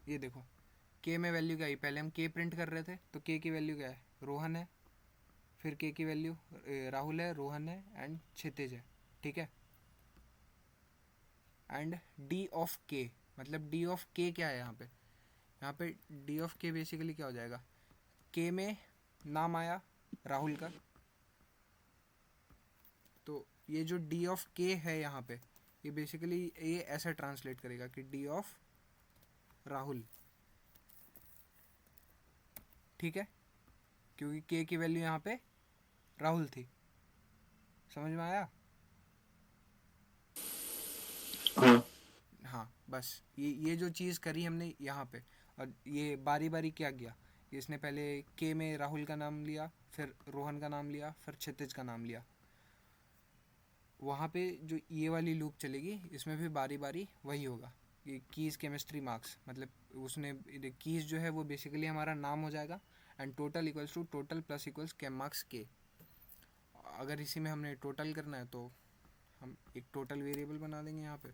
Speaker 1: ये देखो के में वैल्यू क्या आई, पहले हम के प्रिंट कर रहे थे तो के की वैल्यू क्या है, रोहन है, फिर के की वैल्यू राहुल है, रोहन है एंड क्षितिज है। ठीक है, एंड डी ऑफ के, मतलब डी ऑफ के क्या है यहाँ पे डी ऑफ के बेसिकली क्या हो जाएगा, के में नाम आया राहुल का, तो ये जो डी ऑफ के है यहाँ पे, ये बेसिकली ये ऐसा ट्रांसलेट करेगा कि डी ऑफ राहुल। ठीक है, क्योंकि के की वैल्यू यहाँ पे राहुल थी। समझ में आया?
Speaker 3: हाँ।
Speaker 1: हाँ, बस ये जो चीज़ करी हमने यहाँ पे, और ये बारी बारी क्या किया, इसने पहले के में राहुल का नाम लिया, फिर रोहन का नाम लिया, फिर क्षितिज का नाम लिया। वहाँ पे जो ये वाली लूप चलेगी, इसमें भी बारी बारी वही होगा। ये कीज़ केमिस्ट्री मार्क्स, मतलब उसने कीज़ जो है वो बेसिकली हमारा नाम हो जाएगा, and total equals to total plus equals के मार्क्स के। अगर इसी में हमने टोटल करना है तो हम एक टोटल वेरिएबल बना देंगे यहाँ पे,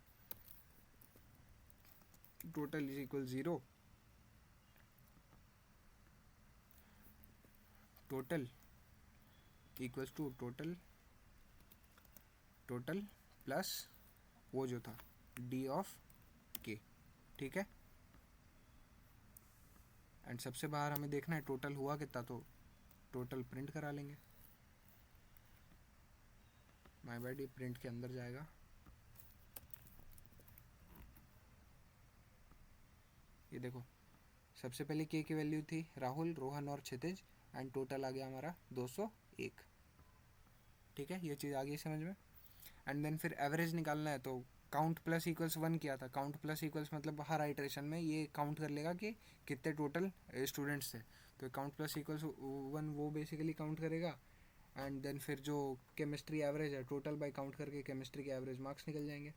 Speaker 1: total is equal 0, total equals to total plus वो जो था डी ऑफ के। ठीक है, एंड सबसे बाहर हमें देखना है टोटल हुआ कितना, तो टोटल प्रिंट करा लेंगे। माय बैड, ये प्रिंट के अंदर जाएगा। ये देखो, सबसे पहले के की वैल्यू थी राहुल, रोहन और क्षितिज, एंड टोटल आ गया हमारा 201। ठीक है, ये चीज़ आ गई समझ में। एंड देन फिर एवरेज निकालना है, तो काउंट प्लस इक्वल्स 1 किया था। काउंट प्लस इक्वल्स मतलब हर आइटरेशन में ये काउंट कर लेगा कि कितने टोटल स्टूडेंट्स थे, तो काउंट प्लस इक्वल्स 1 वो बेसिकली काउंट करेगा। एंड देन फिर जो केमिस्ट्री एवरेज है, टोटल बाय काउंट करके केमिस्ट्री के एवरेज मार्क्स निकल जाएंगे।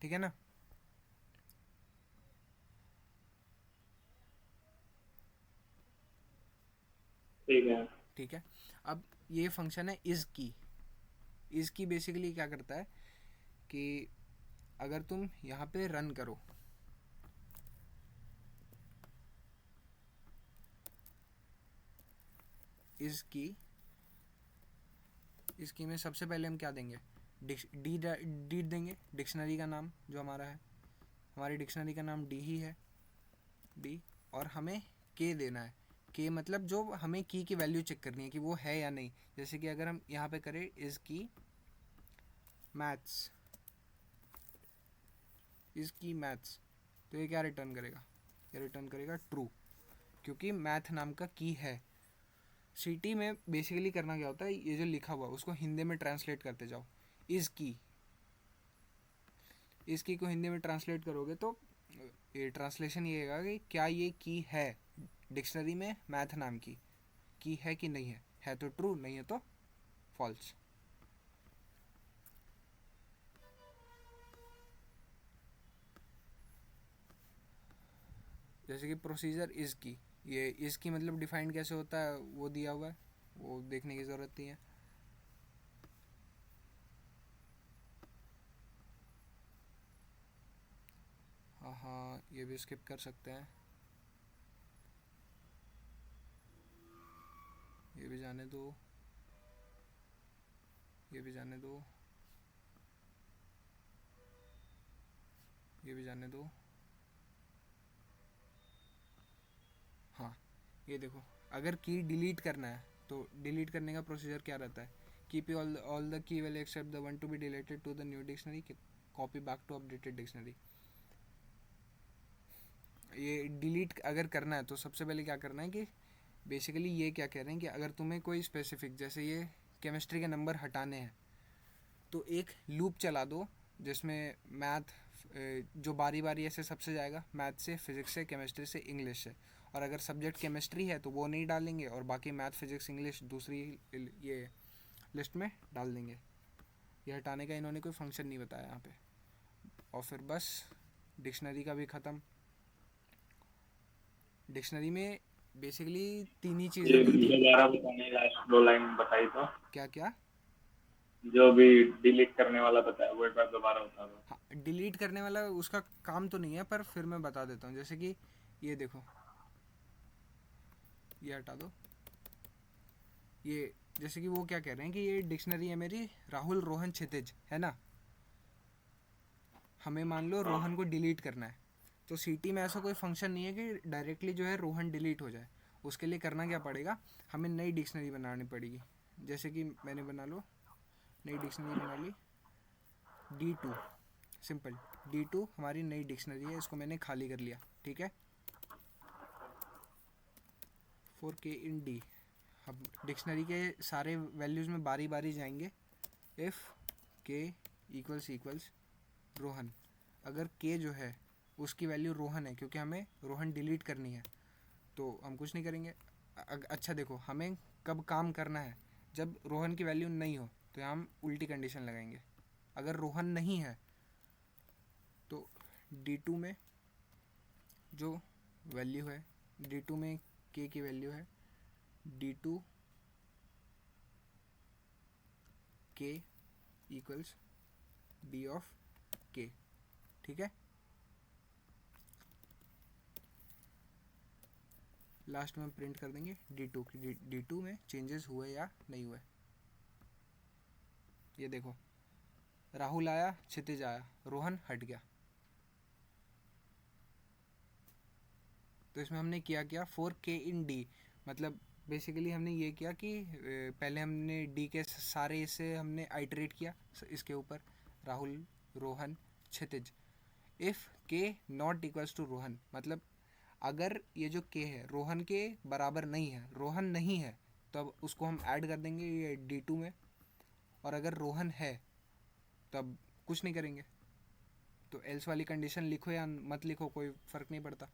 Speaker 1: ठीक है ना?
Speaker 2: ठीक है।
Speaker 1: ठीक है, अब ये फंक्शन है इज़ की बेसिकली क्या करता है कि अगर तुम यहाँ पे रन करो, इसकी में सबसे पहले हम क्या देंगे, डी देंगे, डिक्शनरी का नाम जो हमारा है, हमारी डिक्शनरी का नाम डी ही है, डी, और हमें के देना है। के मतलब जो हमें की वैल्यू चेक करनी है कि वो है या नहीं। जैसे कि अगर हम यहाँ पे करें इज़ की मैथ्स, तो ये क्या रिटर्न करेगा, ये रिटर्न करेगा ट्रू, क्योंकि मैथ नाम का की है। सीटी में बेसिकली करना क्या होता है, ये जो लिखा हुआ उसको हिंदी में ट्रांसलेट करते जाओ। इज़ की को हिंदी में ट्रांसलेट करोगे तो ये ट्रांसलेशन ये होगा कि क्या ये की है डिक्शनरी में मैथ नाम की है कि नहीं है तो ट्रू, नहीं है तो फॉल्स। जैसे कि प्रोसीजर इज़ की, ये इज़ की मतलब डिफाइन कैसे होता है वो दिया हुआ है, वो देखने की ज़रूरत नहीं है। हाँ, ये भी स्किप कर सकते हैं, ये भी जाने दो, ये भी जाने दो, ये भी जाने दो। हाँ, ये देखो, अगर की डिलीट करना है तो डिलीट करने का प्रोसीजर क्या रहता है, keep all the key value except the one to be deleted to the new dictionary, copy back to updated dictionary. ये डिलीट अगर करना है तो सबसे पहले क्या करना है कि बेसिकली ये क्या कह रहे हैं कि अगर तुम्हें कोई स्पेसिफिक, जैसे ये केमिस्ट्री के नंबर हटाने हैं, तो एक लूप चला दो जिसमें मैथ जो बारी बारी ऐसे सबसे जाएगा, मैथ से, फिज़िक्स से, केमिस्ट्री से, इंग्लिश से। और अगर सब्जेक्ट केमिस्ट्री है तो वो नहीं डालेंगे, और बाकी मैथ, फिज़िक्स, इंग्लिश दूसरी ये लिस्ट में डाल देंगे। ये हटाने का इन्होंने कोई फंक्शन नहीं बताया यहाँ पे। और फिर बस डिक्शनरी का भी ख़त्म। डिक्शनरी में बेसिकली तीन ही चीज़ें
Speaker 2: ये
Speaker 1: दी थी।
Speaker 2: दोबारा बताने, लास्ट 2 लाइन बताई तो।
Speaker 1: क्या क्या?
Speaker 2: जो भी डिलीट करने वाला बताया वो एक बार दोबारा बता दो।
Speaker 1: हाँ, डिलीट करने वाला उसका काम तो नहीं है, पर फिर मैं बता देता हूँ। जैसे कि ये देखो, ये हटा दो। ये जैसे कि वो क्या कह रहे हैं कि ये डिक्शनरी है मेरी राहुल रोहन क्षितिज, है ना। हमें मान लो
Speaker 2: हाँ।
Speaker 1: रोहन को डिलीट करना है, तो सीटी में ऐसा कोई फंक्शन नहीं है कि डायरेक्टली जो है रोहन डिलीट हो जाए। उसके लिए करना क्या पड़ेगा, हमें नई डिक्शनरी बनानी पड़ेगी। जैसे कि मैंने बना लो, नई डिक्शनरी बना ली D2, सिंपल। D2 हमारी नई डिक्शनरी है, इसको मैंने खाली कर लिया, ठीक है। फॉर K इन D, अब डिक्शनरी के सारे वैल्यूज़ में बारी बारी जाएंगे। इफ़ K इक्वल्स रोहन, अगर K जो है उसकी वैल्यू रोहन है, क्योंकि हमें रोहन डिलीट करनी है, तो हम कुछ नहीं करेंगे। अच्छा देखो, हमें कब काम करना है, जब रोहन की वैल्यू नहीं हो, तो यहाँ हम उल्टी कंडीशन लगाएंगे। अगर रोहन नहीं है तो D2 में जो वैल्यू है, D2 में K की वैल्यू है D2 K equals D of K, ठीक है। लास्ट में प्रिंट कर देंगे D2 की, D2 में चेंजेस हुए या नहीं हुए। ये देखो, राहुल आया, क्षितिज आया, रोहन हट गया। तो इसमें हमने क्या फॉर K इन D, मतलब बेसिकली हमने ये किया कि पहले हमने D के सारे से हमने आइटरेट किया इसके ऊपर, Rahul Rohan Kshitij. If K not equals to Rohan, मतलब अगर ये जो K है रोहन के बराबर नहीं है, रोहन नहीं है, तो अब उसको हम ऐड कर देंगे ये D2 में। और अगर रोहन है तब कुछ नहीं करेंगे। तो एल्स वाली कंडीशन लिखो या मत लिखो, कोई फ़र्क नहीं पड़ता।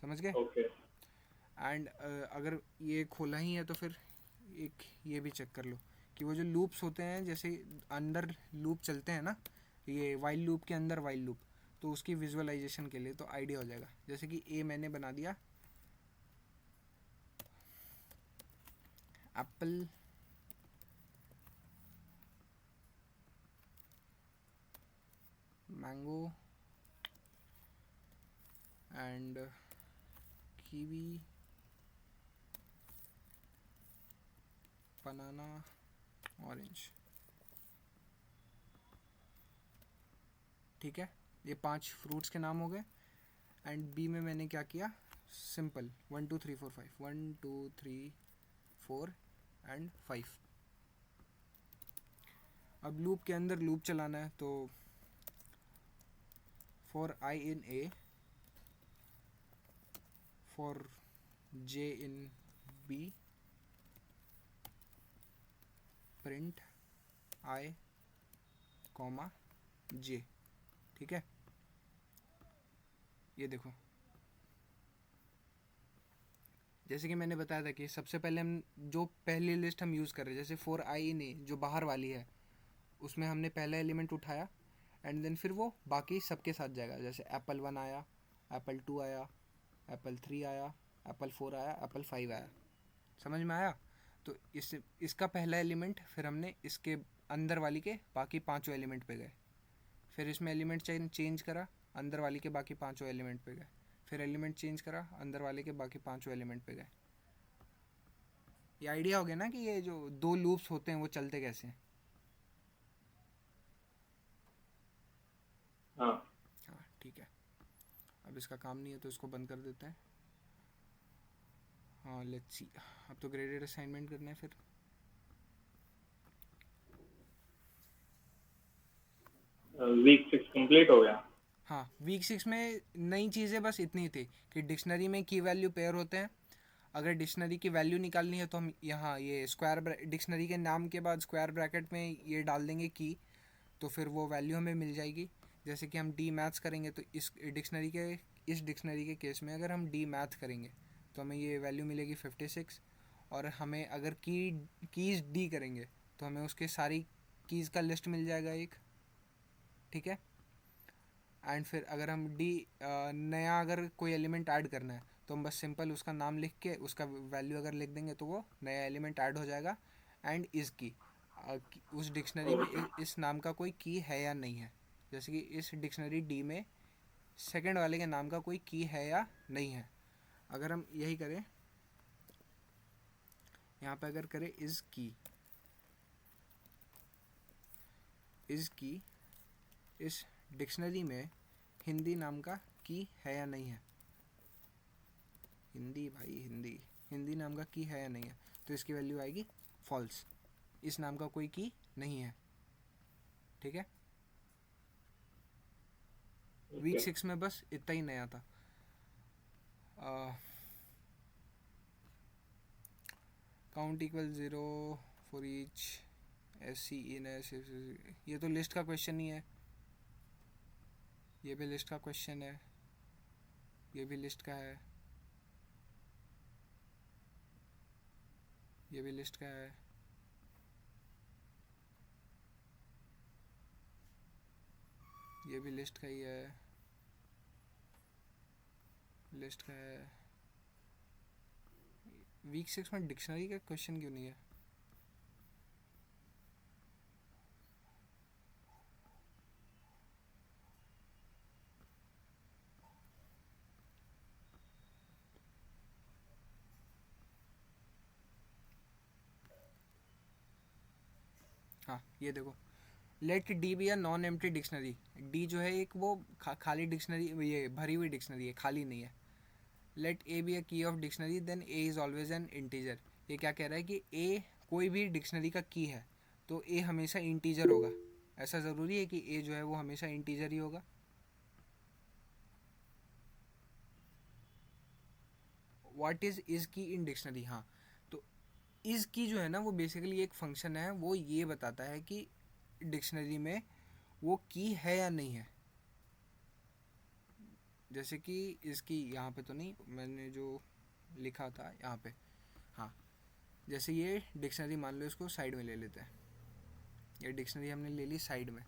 Speaker 1: समझ गए?
Speaker 2: ओके।
Speaker 1: एंड अगर ये खोला ही है तो फिर एक ये भी चेक कर लो कि वो जो लूप्स होते हैं, जैसे अंदर लूप चलते हैं ना, ये वाइल लूप के अंदर वाइल लूप, तो उसकी विजुअलाइजेशन के लिए तो आइडिया हो जाएगा। जैसे कि ए मैंने बना दिया Apple mango and kiwi banana orange, ठीक है। ये 5 फ्रूट्स के नाम हो गए। एंड बी में मैंने क्या किया, सिंपल 1 2 3 4 5, 1 2 3 4 एंड 5। अब लूप के अंदर लूप चलाना है, तो for I in A, for J in B, print I comma J, ठीक है। ये देखो, जैसे कि मैंने बताया था कि सबसे पहले हम जो पहली लिस्ट हम यूज़ कर रहे हैं, जैसे फॉर आई इन ए जो बाहर वाली है, उसमें हमने पहला एलिमेंट उठाया एंड देन फिर वो बाकी सबके साथ जाएगा। जैसे एप्पल 1 आया, एप्पल 2 आया, एप्पल 3 आया, एप्पल 4 आया, एप्पल 5 आया। समझ में आया? तो इसका पहला एलिमेंट फिर हमने इसके अंदर वाली के बाकी पांचों एलिमेंट पे गए, फिर इसमें एलिमेंट चेंज करा, अंदर वाली के बाकी पांचों एलिमेंट पे गए, फिर एलिमेंट चेंज करा, अंदर वाले के बाकी पांचों एलिमेंट पे गए। ये आइडिया हो गया ना कि ये जो 2 लूप्स होते हैं वो चलते कैसे हैं।
Speaker 2: हाँ।
Speaker 1: हाँ ठीक है, अब इसका काम नहीं है तो इसको बंद कर देते हैं। हाँ लेट्स सी, अब तो ग्रेडेड असाइनमेंट करना है फिर।
Speaker 2: वीक 6 कंप्लीट हो गया।
Speaker 1: हाँ, वीक 6 में नई चीज़ें बस इतनी थी कि डिक्शनरी में की वैल्यू पेयर होते हैं। अगर डिक्शनरी की वैल्यू निकालनी है तो हम यहाँ ये डिक्शनरी के नाम के बाद स्क्वायर ब्रैकेट में ये डाल देंगे की, तो फिर वो वैल्यू हमें मिल जाएगी। जैसे कि हम डी मैथ्स करेंगे तो इस डिक्शनरी के केस में अगर हम डी मैथ करेंगे तो हमें ये वैल्यू मिलेगी 56। और हमें अगर कीज़ डी करेंगे तो हमें उसके सारी कीज़ का लिस्ट मिल जाएगा एक, ठीक है। एंड फिर अगर हम नया अगर कोई एलिमेंट ऐड करना है तो हम बस सिंपल उसका नाम लिख के उसका वैल्यू अगर लिख देंगे तो वो नया एलिमेंट ऐड हो जाएगा। एंड इस की उस डिक्शनरी में इस नाम का कोई की है या नहीं है, जैसे कि इस डिक्शनरी डी में सेकंड वाले के नाम का कोई की है या नहीं है। अगर हम यही करें यहाँ पे, अगर करें इस की इस डिक्शनरी में हिंदी नाम का की है या नहीं है, हिंदी भाई हिंदी नाम का की है या नहीं है, तो इसकी वैल्यू आएगी फॉल्स। इस नाम का कोई की नहीं है, ठीक है। वीक 6 में बस इतना ही नया था। Count equal 0 for each s c in s, ये तो लिस्ट का क्वेश्चन ही है, ये भी लिस्ट का क्वेश्चन है, ये भी लिस्ट का है, ये भी लिस्ट का है, ये भी लिस्ट का ही है, लिस्ट का है। वीक 6 में डिक्शनरी का क्वेश्चन क्यों नहीं है? हाँ ये देखो, let d be a non empty dictionary. D जो है एक वो खाली डिक्शनरी, ये भरी हुई डिक्शनरी है, खाली नहीं है। Late A b a key of dictionary then a is always an integer. ये क्या कह रहा है कि ए कोई भी डिक्शनरी का की है तो ए हमेशा इंटीजर होगा। ऐसा ज़रूरी है कि ए जो है वो हमेशा इंटीजर ही होगा? व्हाट इज़ की इन डिक्शनरी। हाँ, तो इज़ की जो है ना वो बेसिकली एक फंक्शन है, वो ये बताता है कि डिक्शनरी में वो की है या नहीं है। जैसे कि इसकी यहाँ पे तो नहीं, मैंने जो लिखा था यहाँ पे, हाँ, जैसे ये डिक्शनरी मान लो, इसको साइड में ले लेते हैं। ये डिक्शनरी हमने ले ली साइड में।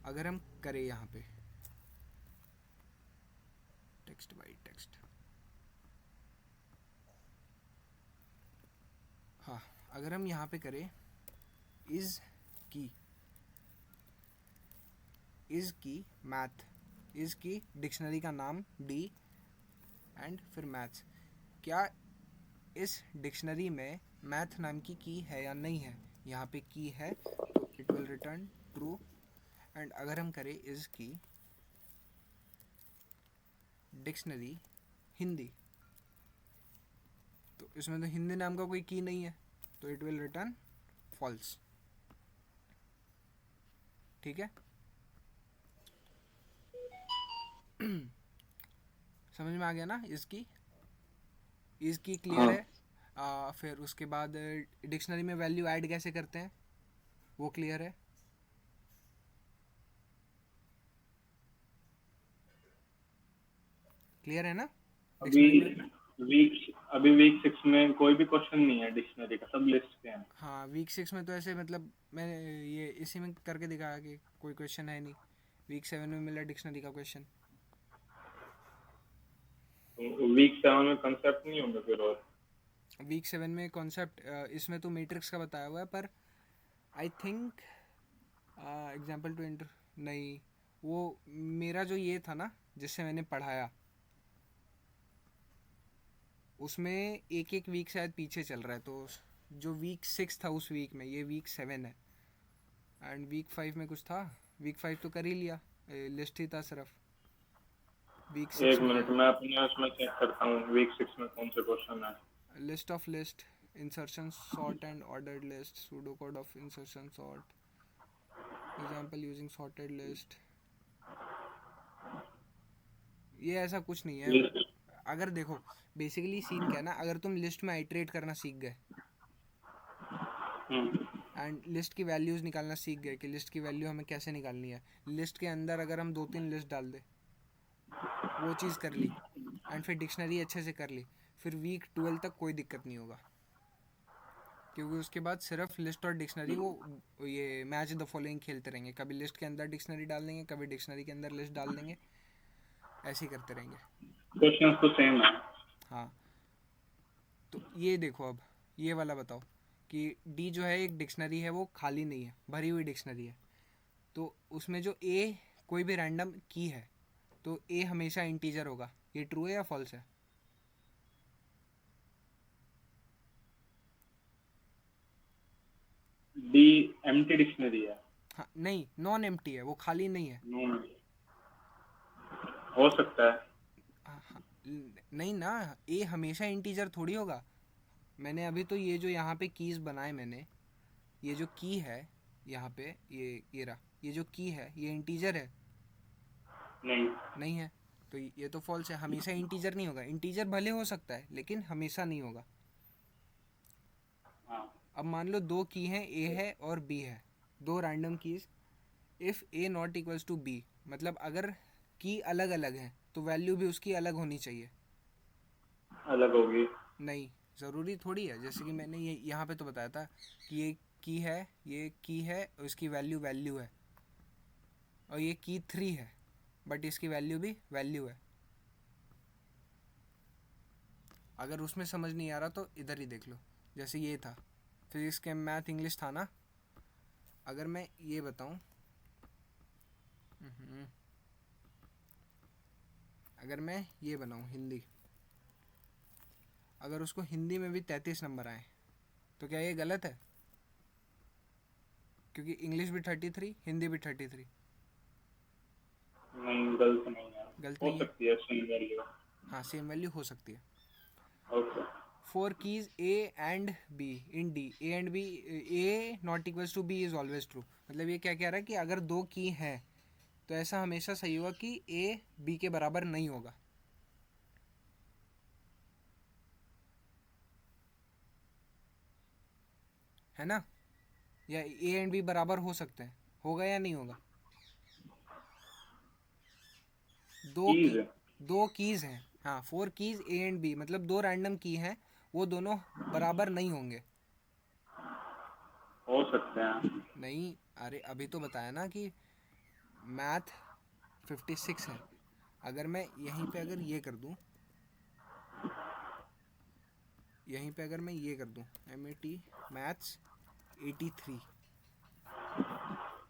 Speaker 1: अगर हम करें यहाँ पे टेक्स्ट बाई टेक्स्ट, हाँ, अगर हम यहाँ पे करें इज़ की मैथ, इज़ की डिक्शनरी का नाम डी एंड फिर मैथ्स, क्या इस डिक्शनरी में मैथ नाम की है या नहीं है? यहाँ पे की है तो it will return true. And अगर हम करें इज़ की डिक्शनरी हिंदी, तो इसमें तो हिंदी नाम का कोई की नहीं है, तो इट विल रिटर्न फॉल्स, ठीक है। समझ में आ गया ना? इसकी क्लियर
Speaker 3: हाँ।
Speaker 1: है। फिर उसके बाद डिक्शनरी में वैल्यू ऐड कैसे करते हैं वो क्लियर है। क्लियर है ना?
Speaker 2: अभी
Speaker 1: डिक्शनरी में
Speaker 2: वीक 6 में कोई भी क्वेश्चन नहीं है डिक्शनरी का, सब लिस्ट के हैं।
Speaker 1: हाँ, वीक 6 में तो ऐसे मतलब मैंने ये इसी में करके दिखाया कि कोई क्वेश्चन है नहीं। वीक 7 में मिला डिक्शनरी का क्वेश्चन।
Speaker 2: तो वीक 7 में कंसेप्ट नहीं होंगे फिर? और
Speaker 1: वीक 7 में कॉन्सेप्ट इसमें तो मैट्रिक्स का बताया हुआ है, पर I think example two inter नहीं, वो मेरा जो ये था ना जिससे मैंने पढ़ाया, उसमें एक एक वीक शायद पीछे चल रहा है, तो जो वीक 6 था उस वीक में, ये वीक 7 है। एंड वीक 5 में कुछ था? वीक 5 तो कर ही लिया, लिस्ट ही था सिर्फ। वीक 6
Speaker 2: एक
Speaker 1: में
Speaker 2: मिनट, मैं अपने उसमें चेक करता हूँ वीक 6 में कौन से क्वेश्चन है।
Speaker 1: List of list, insertion sort and ordered list, pseudo code of insertion sort, example using sorted list. ये ऐसा कुछ नहीं है।
Speaker 2: लिस्ट।
Speaker 1: अगर देखो बेसिकली सीन क्या है ना, अगर तुम लिस्ट में आइटरेट करना सीख गए एंड लिस्ट की वैल्यूज़ निकालना सीख गए कि लिस्ट की वैल्यू हमें कैसे निकालनी है, लिस्ट के अंदर अगर हम 2-3 लिस्ट डाल दे, वो चीज़ कर ली, एंड फिर डिक्शनरी अच्छे से कर ली, फिर वीक 12 तक कोई दिक्कत नहीं होगा। क्योंकि उसके बाद सिर्फ लिस्ट और डिक्शनरी वो ये मैच द फॉलोइंग खेलते रहेंगे, कभी लिस्ट के अंदर डिक्शनरी डाल देंगे, कभी डिक्शनरी के अंदर लिस्ट डाल देंगे, ऐसे ही करते रहेंगे।
Speaker 2: क्वेश्चन तो सेम है।
Speaker 1: हाँ, तो ये देखो अब ये वाला बताओ कि डी जो है एक डिक्शनरी है, वो खाली नहीं है, भरी हुई डिक्शनरी है। तो उसमें जो ए कोई भी रैंडम की है, तो ए हमेशा इंटीजर होगा। ये ट्रू है या फॉल्स है?
Speaker 2: डी एम्प्टी डिक्शनरी है।
Speaker 1: हाँ नहीं, नॉन एम्प्टी है, वो खाली नहीं है।
Speaker 2: नो, हो सकता है।
Speaker 1: हाँ, नहीं ना, ए हमेशा इंटीजर थोड़ी होगा। मैंने अभी तो ये जो यहाँ पे कीज बनाए मैंने, ये जो की है यहाँ पे, ये रहा, ये जो की है ये इंटीजर है?
Speaker 2: नहीं।
Speaker 1: नहीं है, तो ये तो फॉल्स है, हमेशा इंटीजर नहीं होगा। इंटीजर भले हो सकता है लेकिन हमेशा नहीं होगा।
Speaker 2: हाँ।
Speaker 1: अब मान लो दो की हैं, ए है और बी है, दो random keys. If a not equals to b, मतलब अगर की अलग अलग है तो वैल्यू भी उसकी अलग होनी चाहिए।
Speaker 2: अलग होगी।
Speaker 1: नहीं, ज़रूरी थोड़ी है। जैसे कि मैंने ये यहाँ पे तो बताया था कि ये की है, ये की है और इसकी वैल्यू वैल्यू है, और ये की 3 है बट इसकी वैल्यू भी वैल्यू है। अगर उसमें समझ नहीं आ रहा तो इधर ही देख लो। जैसे ये था फिजिक्स के मैथ इंग्लिश था ना, अगर मैं ये बताऊं, अगर मैं ये बनाऊं हिंदी, अगर उसको हिंदी में भी 33 नंबर आए तो क्या ये गलत है? क्योंकि इंग्लिश भी 33, हिंदी भी 33।
Speaker 2: नहीं, गलत नहीं है।
Speaker 1: गलत
Speaker 2: हो
Speaker 1: नहीं है?
Speaker 2: सकती है सेम वैल्यू।
Speaker 1: हाँ, सेम वैल्यू हो सकती है।
Speaker 2: Okay.
Speaker 1: 4 keys A and B in D, A and B, A not equals to B is always true। मतलब ये क्या कह रहा है कि अगर दो की हैं तो ऐसा हमेशा सही होगा कि A B के बराबर नहीं होगा। है ना? या A एंड B बराबर हो सकते हैं, होगा या नहीं होगा? दो
Speaker 2: कीज
Speaker 1: की, दो कीज हैं, हाँ 4 कीज A एंड B, मतलब दो रैंडम की हैं, वो दोनों बराबर नहीं होंगे।
Speaker 2: हो सकते हैं।
Speaker 1: नहीं, अरे अभी तो बताया ना कि मैथ 56 है। अगर मैं यहीं पे अगर ये कर दूं, यहीं पे अगर मैं ये कर दूं MAT मैथ्स 83,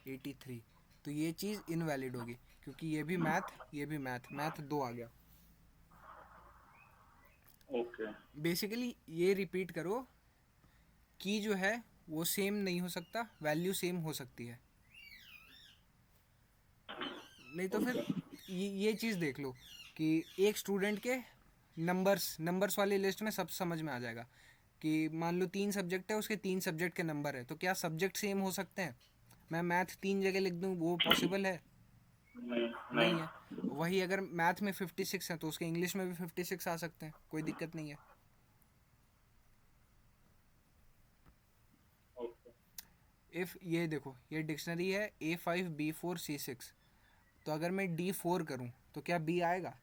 Speaker 1: 83, तो ये चीज़ इनवैलिड होगी क्योंकि ये भी मैथ, ये भी मैथ, मैथ दो आ गया।
Speaker 2: ओके।
Speaker 1: बेसिकली ये रिपीट करो कि जो है वो सेम नहीं हो सकता, वैल्यू सेम हो सकती है। नहीं तो फिर ये चीज़ देख लो कि एक स्टूडेंट के नंबर्स वाली लिस्ट में सब समझ में आ जाएगा कि मान लो 3 सब्जेक्ट है, उसके 3 सब्जेक्ट के नंबर है, तो क्या सब्जेक्ट सेम हो सकते हैं? मैं मैथ 3 जगह लिख दूँ, वो पॉसिबल है?
Speaker 2: नहीं।
Speaker 1: नहीं है।
Speaker 2: नहीं।
Speaker 1: वही अगर मैथ में 56 है तो उसके इंग्लिश में भी 56 आ सकते हैं, कोई दिक्कत नहीं है।
Speaker 2: ओके।
Speaker 1: इफ़ ये देखो ये डिक्शनरी है A5B4C6, तो अगर मैं D4 करूं तो क्या B आएगा?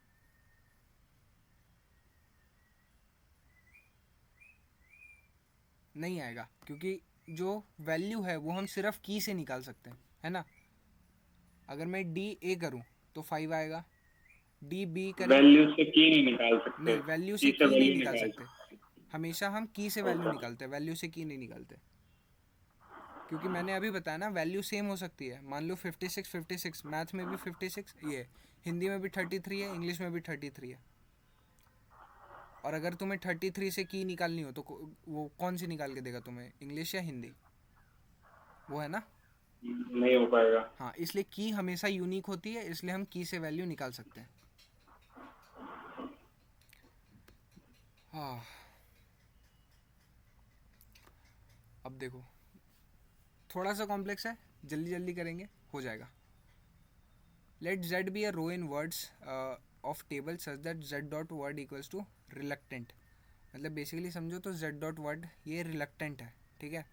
Speaker 1: नहीं आएगा, क्योंकि जो वैल्यू है वो हम सिर्फ की से निकाल सकते हैं, है ना? अगर मैं DA करूं तो 5 आएगा, DB करें,
Speaker 2: वैल्यू से की नहीं निकाल सकते।
Speaker 1: नहीं वैल्यू से
Speaker 2: की से
Speaker 1: की नहीं
Speaker 2: वैल्यू
Speaker 1: निकाल
Speaker 2: निकाल
Speaker 1: सकते।
Speaker 2: सकते।
Speaker 1: हमेशा हम की से वैल्यू
Speaker 2: ओके।
Speaker 1: निकालते हैं, वैल्यू से की नहीं निकालते। क्योंकि मैंने अभी बताया ना वैल्यू सेम हो सकती है। मान लो 56 मैथ में भी 56, ये हिंदी में भी 33 है, इंग्लिश में भी 33 है। और अगर तुम्हें 33 से की निकालनी हो तो वो कौन सी निकाल के देगा तुम्हें, इंग्लिश या हिंदी? वो है ना।
Speaker 2: नहीं हो पाएगा।
Speaker 1: हाँ, इसलिए की हमेशा यूनिक होती है, इसलिए हम की से वैल्यू निकाल सकते हैं। हाँ, अब देखो थोड़ा सा कॉम्प्लेक्स है, जल्दी जल्दी करेंगे, हो जाएगा। Let z be a row in words of table such that z dot word equals to reluctant. मतलब बेसिकली समझो तो z डॉट वर्ड ये रिलक्टेंट है, ठीक है।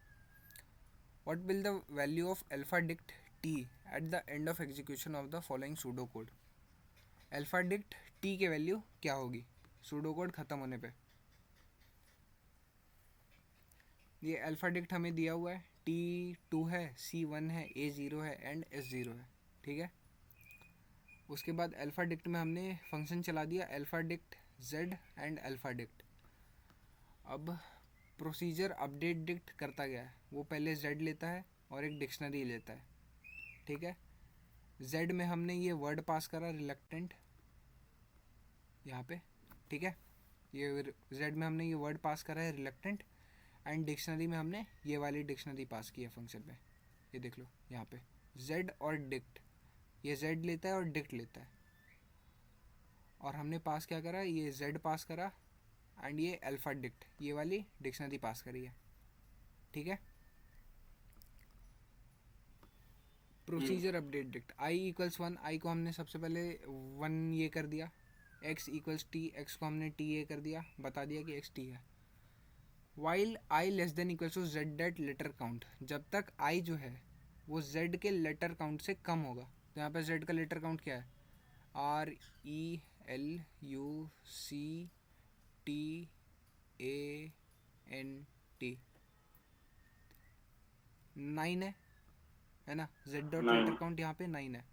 Speaker 1: What will the value of alpha dict t at the end of execution of the following pseudo code? Alpha dict t की value क्या होगी सूडो कोड खत्म होने पे? ये अल्फ़ा डिक्ट हमें दिया हुआ है, T2 है, C1 है, A0 है एंड S0 है, ठीक है। उसके बाद अल्फ़ा डिक्ट में हमने फंक्शन चला दिया alpha dict Z and alpha dict. अब प्रोसीजर अपडेट डिक्ट करता गया है, वो पहले Z लेता है और एक डिक्शनरी लेता है, ठीक है। Z में हमने ये वर्ड पास करा रिलक्टेंट यहाँ पे, ठीक है। ये Z में हमने ये वर्ड पास करा है रिलक्टेंट एंड डिक्शनरी में हमने ये वाली डिक्शनरी पास की है फंक्शन में, ये देख लो यहाँ पे Z और डिक्ट, ये Z लेता है और डिक्ट लेता है, और हमने पास क्या करा, ये Z पास करा एंड ये अल्फ़ा डिक्ट, ये वाली डिक्शनरी पास करी है, ठीक है। Procedure update dict I equals 1, आई को हमने सबसे पहले 1 ये कर दिया, x इक्वल्स टी, एक्स को हमने टी ये कर दिया, बता दिया कि x टी है। While I less then equals to z dot letter count, जब तक आई जो है वो z के लेटर काउंट से कम होगा। तो यहाँ पे z का लेटर काउंट क्या है, RELUCTANT 9 है ना, z डॉट लेटर काउंट यहाँ पे 9 है।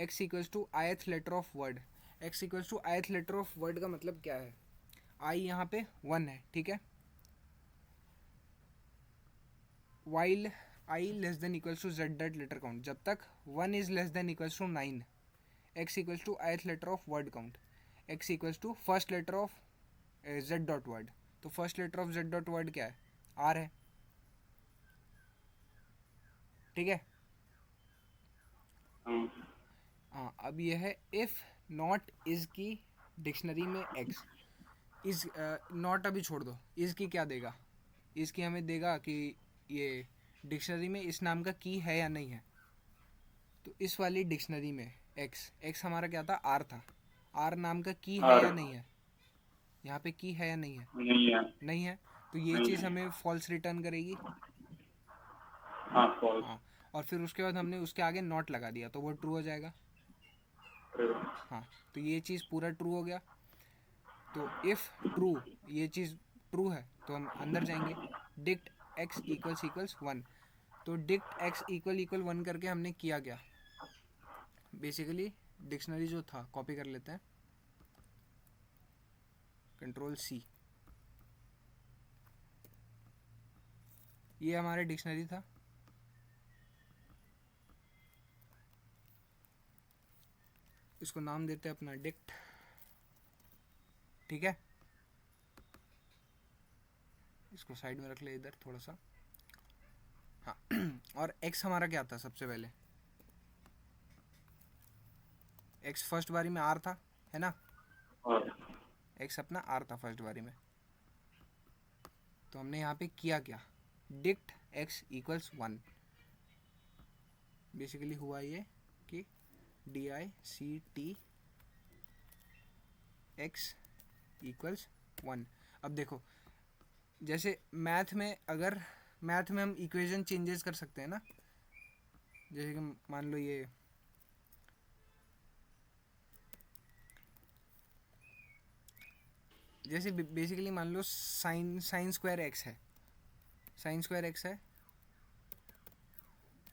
Speaker 1: x equals to ith letter of word, x equals to ith letter of word का मतलब क्या है, i यहाँ पे 1 है, ठीक है। While I less then equals to Z dot letter count, जब तक 1 is less then equals to 9, x equals to ith letter of word count, x equals to first letter of z dot word. तो first letter of z dot word क्या है, r है, ठीक है। हाँ, अब ये है इफ़ नॉट इज़ की डिक्शनरी में x, इज़ नॉट अभी छोड़ दो, इज़ की क्या देगा, इज़ की हमें देगा कि ये डिक्शनरी में इस नाम का की है या नहीं है। तो इस वाली डिक्शनरी में x हमारा क्या था, r था, r नाम का की है या नहीं है, यहाँ पे की है या नहीं है, नहीं है, तो ये चीज़ हमें फॉल्स रिटर्न करेगी, हाँ। और फिर उसके बाद हमने उसके आगे नॉट लगा दिया तो वो ट्रू हो जाएगा, हाँ। तो ये चीज़ पूरा ट्रू हो गया। तो इफ़ ट्रू, ये चीज़ ट्रू है तो हम अंदर जाएंगे, डिक्ट x इक्वल्स 1। तो डिक्ट x इक्वल 1 करके हमने किया क्या, बेसिकली डिक्शनरी जो था कॉपी कर लेते हैं, Ctrl+C, ये हमारा डिक्शनरी था, इसको नाम देते हैं अपना डिक्ट, ठीक है। इसको साइड में रख ले इधर थोड़ा सा, हाँ। और x हमारा क्या था सबसे पहले, x फर्स्ट बारी में r था, है ना, x अपना r था फर्स्ट बारी में। तो हमने यहाँ पे किया क्या, डिक्ट x इक्वल्स 1, बेसिकली हुआ ये कि DICT x इक्वल्स 1। अब देखो जैसे मैथ में, अगर मैथ में हम इक्वेशन चेंजेस कर सकते हैं ना, जैसे कि मान लो ये जैसे बेसिकली मान लो साइन स्क्वायर एक्स है, साइन स्क्वायर एक्स है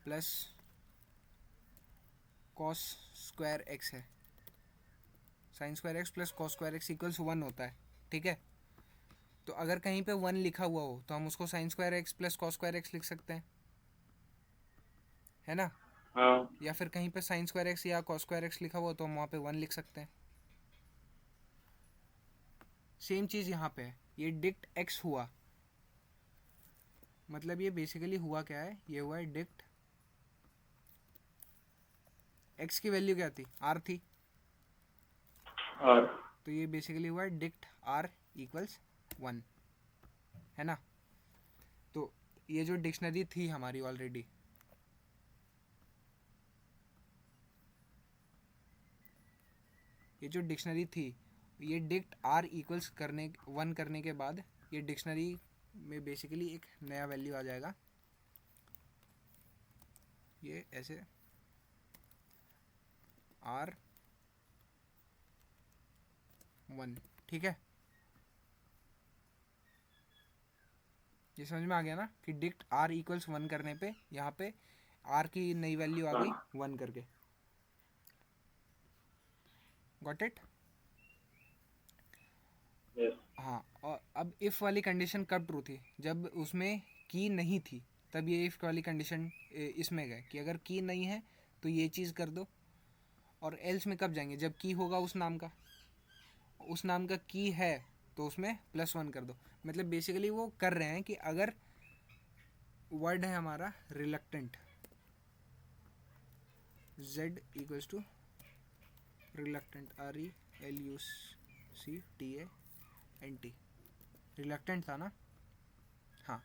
Speaker 1: प्लस कॉस स्क्वायर एक्स है, sine square x plus cos square x equals 1 होता है, ठीक है। तो अगर कहीं पे 1 लिखा हुआ हो तो हम उसको sine square x plus cos square x लिख सकते हैं, है ना, या फिर कहीं पे साइन स्क्वायर एक्स या कॉस स्क्वायर एक्स लिखा हुआ हो तो हम वहाँ पे 1 लिख सकते हैं। सेम चीज़ यहाँ पे है, ये डिक्ट x हुआ, मतलब ये बेसिकली हुआ क्या है, ये हुआ है डिक्ट x की वैल्यू क्या थी, r थी, तो ये बेसिकली हुआ है डिक्ट r इक्वल्स 1, है ना। तो ये जो डिक्शनरी थी हमारी ऑलरेडी, ये जो डिक्शनरी थी, ये डिक्ट r इक्वल्स 1 करने के बाद ये डिक्शनरी में बेसिकली एक नया वैल्यू आ जाएगा, ये ऐसे R1, ठीक है। ये समझ में आ गया ना कि डिक्ट आर इक्वल्स 1 करने पे यहाँ पे आर की नई वैल्यू आ गई 1 करके. Got it.
Speaker 2: यस.
Speaker 1: हाँ, और अब इफ़ वाली कंडीशन कब ट्रू थी? जब उसमें की नहीं थी, तब ये इफ़ वाली कंडीशन इसमें गए कि अगर की नहीं है तो ये चीज़ कर दो. और एल्स में कब जाएंगे? जब की होगा उस नाम का की है तो उसमें +1 कर दो. मतलब बेसिकली वो कर रहे हैं कि अगर वर्ड है हमारा reluctant, z equals to reluctant, RELUCTANT, reluctant था ना. हाँ,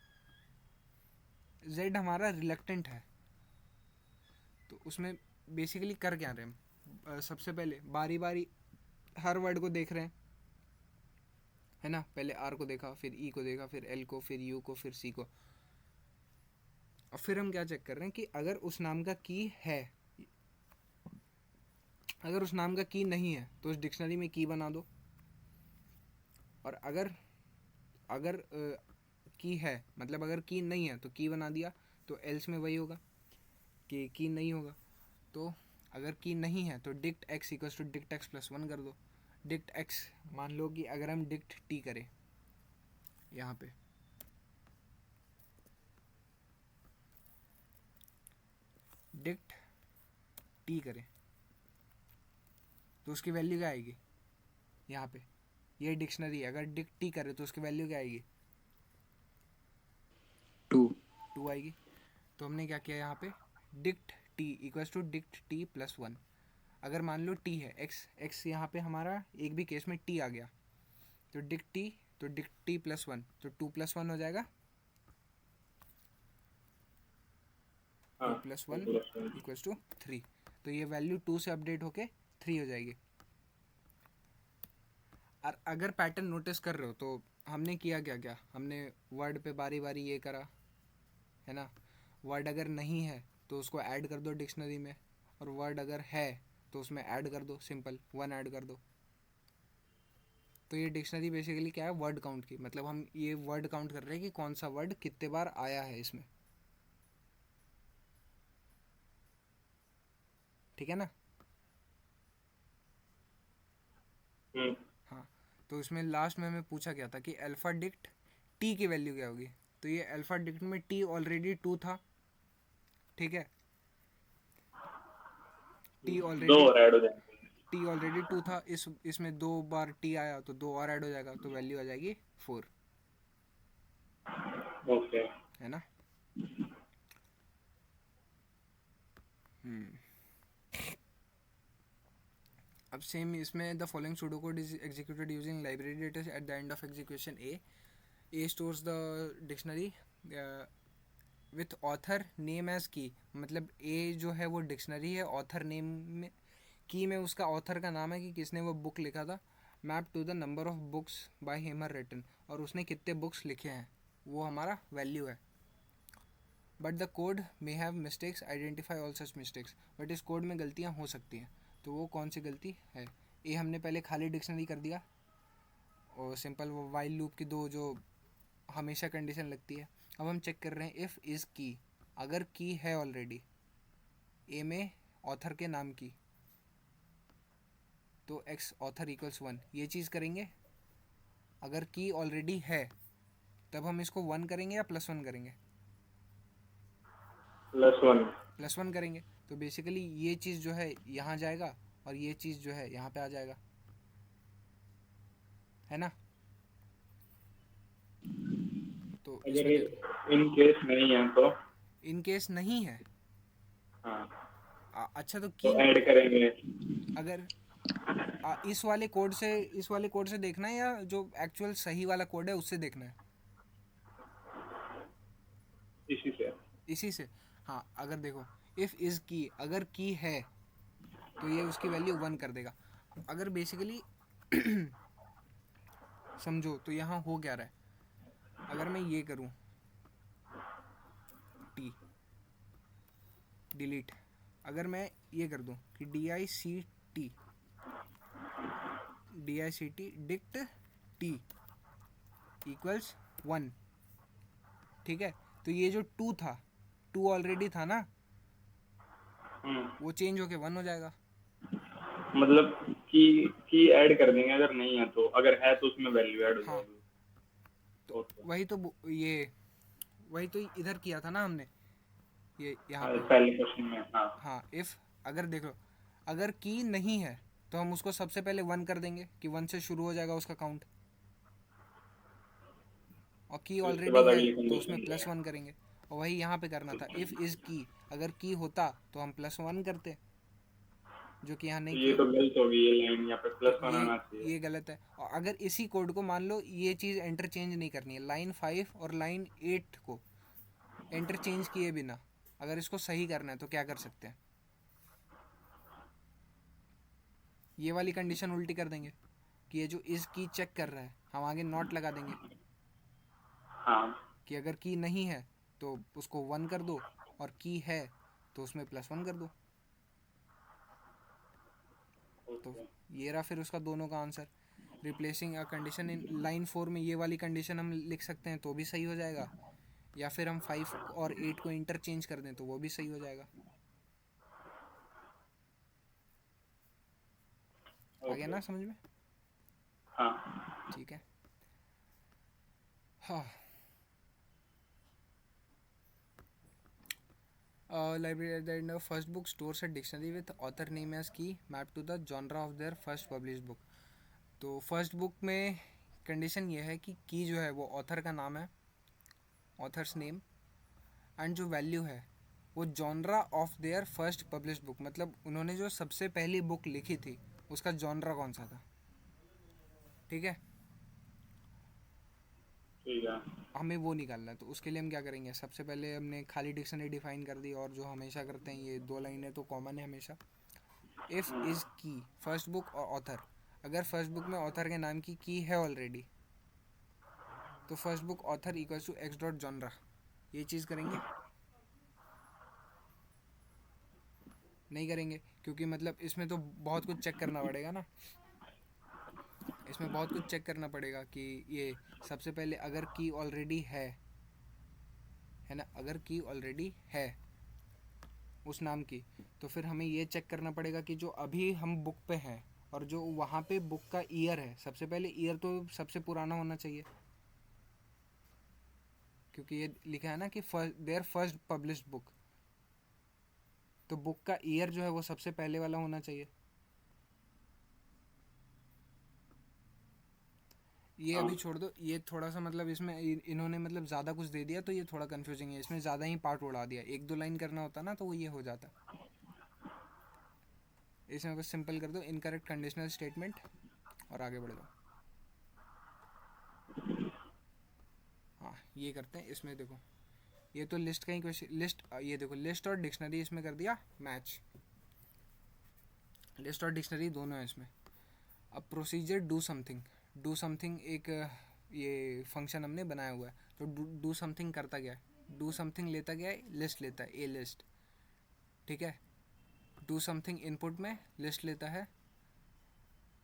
Speaker 1: z हमारा रिलक्टेंट है तो उसमें बेसिकली कर क्या रहे हैं हम? सबसे पहले बारी बारी हर वर्ड को देख रहे हैं, है ना. पहले आर को देखा, फिर ई को देखा, फिर एल को, फिर यू को, फिर सी को. और फिर हम क्या चेक कर रहे हैं कि अगर उस नाम का की है, अगर उस नाम का की नहीं है तो उस डिक्शनरी में की बना दो. और अगर अगर की है, मतलब अगर की नहीं है तो की बना दिया. तो एल्स में वही होगा कि की नहीं होगा. तो अगर की नहीं है तो dict x equals to dict x plus 1 कर दो. डिक्ट एक्स, मान लो कि अगर हम डिक्ट टी करें यहाँ पे, डिक्ट टी करें तो उसकी वैल्यू क्या आएगी? यहाँ पे ये डिक्शनरी है, अगर डिक्ट टी करे तो उसकी वैल्यू क्या आएगी?
Speaker 3: 2.
Speaker 1: 2 आएगी. तो हमने क्या किया यहाँ पे, dict t equals to dict t plus 1. अगर मान लो टी है, एक्स यहाँ पे हमारा एक भी केस में टी आ गया तो डिक्ट टी प्लस 1, तो 2 + 1 हो जाएगा. 2
Speaker 2: हाँ.
Speaker 1: + 1
Speaker 2: 2+1.
Speaker 1: Equals to 3. तो ये वैल्यू 2 से अपडेट होके 3 हो जाएगी. और अगर पैटर्न नोटिस कर रहे हो तो हमने किया क्या, हमने वर्ड पे बारी बारी ये करा, है ना. वर्ड अगर नहीं है तो उसको ऐड कर दो डिक्शनरी में, और वर्ड अगर है तो उसमें ऐड कर दो, सिंपल 1 ऐड कर दो. तो ये डिक्शनरी बेसिकली क्या है, वर्ड काउंट की. मतलब हम ये वर्ड काउंट कर रहे हैं कि कौन सा वर्ड कितने बार आया है इसमें. ठीक है ना. हाँ, तो इसमें लास्ट में हमें पूछा गया था कि अल्फा डिक्ट टी की वैल्यू क्या होगी. तो ये अल्फा डिक्ट में टी ऑलरेडी 2 था. ठीक है, टी
Speaker 2: 2
Speaker 1: ऑलरेडी
Speaker 2: और ऐड हो जाएंगे.
Speaker 1: 2 था. इसमें 2 बार टी आया तो 2 और ऐड हो जाएगा, तो वैल्यू आ जाएगी 4.
Speaker 2: ओके.
Speaker 1: है ना. अब सेम इसमें the following pseudo code is executed using library data at the end of execution. A stores the dictionary with author name as key. मतलब ए जो है वो डिक्शनरी है, ऑथर नेम में की में उसका ऑथर का नाम है कि किसने वो बुक लिखा था. Map to the number of books by him are written, और उसने कितने बुक्स लिखे हैं वो हमारा वैल्यू है. But the code may have mistakes, identify all such mistakes. But इस कोड में गलतियाँ हो सकती हैं. तो वो कौन सी गलती है? ए हमने पहले खाली डिक्शनरी कर दिया, और सिंपल वो वाइल लूप की दो जो हमेशा कंडीशन लगती है. अब हम चेक कर रहे हैं इफ़ इज़ की. अगर की है ऑलरेडी ए में ऑथर के नाम की, तो एक्स ऑथर इक्वल्स 1, ये चीज़ करेंगे. अगर की ऑलरेडी है तब हम इसको 1 करेंगे या +1 करेंगे?
Speaker 2: +1.
Speaker 1: +1 करेंगे. तो बेसिकली ये चीज़ जो है यहाँ जाएगा और ये चीज़ जो है यहाँ पे आ जाएगा, है ना. तो
Speaker 2: अगर
Speaker 1: इसमें देखो,
Speaker 2: इन केस नहीं है तो
Speaker 1: इन केस नहीं है.
Speaker 2: हाँ,
Speaker 1: अच्छा, तो
Speaker 2: तो
Speaker 1: की
Speaker 2: ऐड करेंगे.
Speaker 1: अगर इस वाले कोड से देखना है या जो एक्चुअल सही वाला कोड है उससे देखना है?
Speaker 2: इसी से.
Speaker 1: इसी से. हाँ, अगर देखो इफ़ इज़ की, अगर की है तो ये उसकी वैल्यू 1 कर देगा. अगर बेसिकली समझो तो यहाँ हो क्या रहा है. अगर मैं ये करूँ टी डिलीट, अगर मैं ये कर दूँ कि DICT डिक्ट टी इक्वल्स 1, ठीक है, तो ये जो 2 था, 2 ऑलरेडी था ना, वो चेंज होके 1 हो जाएगा।
Speaker 2: मतलब की ऐड कर देंगे अगर नहीं है तो, अगर है तो उसमें वैल्यू ऐड हो
Speaker 1: हाँ,
Speaker 2: जाएगी।
Speaker 1: तो
Speaker 2: ओके।
Speaker 1: वही तो इधर किया था ना हमने, ये यहाँ
Speaker 2: हाँ,
Speaker 1: पे।
Speaker 2: पहले क्वेश्चन में। हाँ।
Speaker 1: हाँ, इफ़ अगर देखो, अगर की नहीं है तो हम उसको सबसे पहले 1 कर देंगे कि 1 से शुरू हो जाएगा उसका काउंट, और की
Speaker 2: फिर उसके
Speaker 1: ऑलरेडी
Speaker 2: बाद
Speaker 1: है
Speaker 2: अगली
Speaker 1: तो
Speaker 2: कंडीशन
Speaker 1: उसमें
Speaker 2: देंगे।
Speaker 1: +1 करेंगे। और वही यहाँ पे करना था, इफ़ इज़ की, अगर की होता तो हम +1 करते, जो कि यहाँ
Speaker 2: तो
Speaker 1: नहीं
Speaker 2: ये
Speaker 1: किया।
Speaker 2: तो गलत होगी, ये लाइन यहाँ पे
Speaker 1: तो
Speaker 2: +1 आना चाहिए।
Speaker 1: ये गलत है। और अगर इसी कोड को मान लो ये चीज़ इंटरचेंज नहीं करनी है, लाइन 5 और लाइन 8 को इंटरचेंज किए बिना अगर इसको सही करना है तो क्या कर सकते हैं, ये वाली कंडीशन उल्टी कर देंगे कि ये जो इस की चेक कर रहा है हम आगे नॉट लगा देंगे
Speaker 2: हाँ।
Speaker 1: कि अगर की नहीं है तो उसको 1 कर दो, और की है तो उसमें +1 कर दो। तो
Speaker 2: ओके।
Speaker 1: ये रहा फिर उसका दोनों का answer. Replacing a condition in line 4 में ये वाली कंडीशन हम लिख सकते हैं तो भी सही हो जाएगा, या फिर हम 5 और 8 को इंटरचेंज कर दें तो वो भी सही हो जाएगा। आ गया
Speaker 2: ओके।
Speaker 1: ना समझ में?
Speaker 2: हाँ।
Speaker 1: ठीक है। हाँ, library at the end of first book stores a dictionary with author name as key mapped to the genre of their first published book। तो फर्स्ट बुक में कंडीशन ये है कि की जो है वो ऑथर का नाम है, ऑथर्स नेम, एंड जो वैल्यू है वो genre of their first published book, मतलब उन्होंने जो सबसे पहली बुक लिखी थी उसका जॉनरा कौन सा था। ठीक है,
Speaker 2: ठीक है।
Speaker 1: हमें वो निकालना है। तो उसके लिए हम क्या करेंगे, सबसे पहले हमने खाली डिक्शनरी डिफाइन कर दी, और जो हमेशा करते हैं ये 2 लाइनें तो कॉमन है हमेशा। If is key first book और ऑथर, अगर फर्स्ट बुक में ऑथर के नाम की है ऑलरेडी तो first book author equals to x dot genre, ये चीज़ करेंगे। नहीं करेंगे क्योंकि मतलब इसमें तो बहुत कुछ चेक करना पड़ेगा ना, इसमें बहुत कुछ चेक करना पड़ेगा कि ये सबसे पहले अगर की ऑलरेडी है ना, अगर की ऑलरेडी है उस नाम की, तो फिर हमें ये चेक करना पड़ेगा कि जो अभी हम बुक पे हैं और जो वहाँ पे बुक का ईयर है, सबसे पहले ईयर तो सबसे पुराना होना चाहिए, क्योंकि ये लिखा है ना कि देयर फर्स्ट पब्लिश्ड बुक, तो बुक का ईयर जो है वो सबसे पहले वाला होना चाहिए। ये
Speaker 2: हाँ।
Speaker 1: अभी छोड़ दो, ये थोड़ा सा मतलब इसमें इन्होंने मतलब ज़्यादा कुछ दे दिया तो ये थोड़ा कंफ्यूजिंग है, इसमें ज़्यादा ही पार्ट उड़ा दिया, 1-2 लाइन करना होता ना तो वो ये हो जाता। इसमें बस सिंपल कर दो इनकरेक्ट कंडीशनल स्टेटमेंट और आगे बढ़ जाओ। हाँ, ये करते हैं। इसमें देखो ये तो लिस्ट का ही क्वेश्चन, लिस्ट, ये देखो लिस्ट और डिक्शनरी इसमें कर दिया मैच, लिस्ट और डिक्शनरी दोनों है इसमें। अब प्रोसीजर डू समथिंग एक ये फंक्शन हमने बनाया हुआ है, तो डू समथिंग करता गया है, डू समथिंग लेता गया है, लिस्ट लेता है, ए लिस्ट। ठीक है, डू समथिंग इनपुट में लिस्ट लेता है,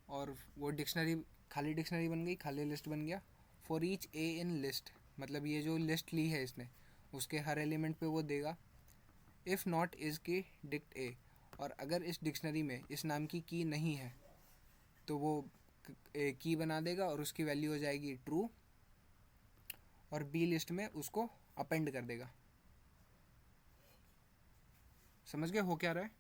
Speaker 1: और वो डिक्शनरी, खाली डिक्शनरी बन गई, खाली लिस्ट बन गया। For each A in list, मतलब ये जो लिस्ट ली है इसने उसके हर एलिमेंट पे वो देगा इफ़ नॉट इज़ की डिक्ट ए, और अगर इस डिक्शनरी में इस नाम की नहीं है तो वो की बना देगा और उसकी वैल्यू हो जाएगी ट्रू, और बी लिस्ट में उसको अपेंड कर देगा। समझ गए हो क्या रहा है?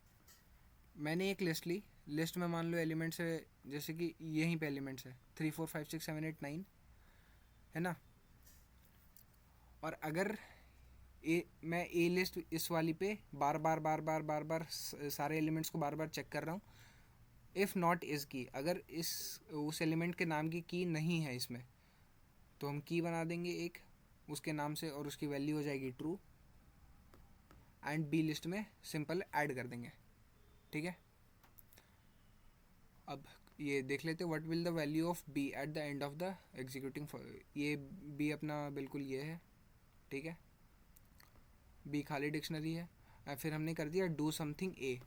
Speaker 1: मैंने एक लिस्ट ली, लिस्ट में मान लो एलिमेंट्स है, जैसे कि यहीं पे एलिमेंट्स है 3 4 5 6 7 8 9 है ना, और अगर मैं ए लिस्ट इस वाली पे बार बार सारे एलिमेंट्स को बार बार चेक कर रहा हूँ। इफ़ नॉट इज़ की, अगर इस उस एलिमेंट के नाम की नहीं है इसमें, तो हम की बना देंगे एक उसके नाम से और उसकी वैल्यू हो जाएगी ट्रू, एंड बी लिस्ट में सिंपल ऐड कर देंगे। ठीक है, अब ये देख लेते what will the value of B at the end of the executing, ये बी अपना बिल्कुल ये है। ठीक है, बी खाली डिक्शनरी है, फिर हमने कर दिया डू समथिंग ए।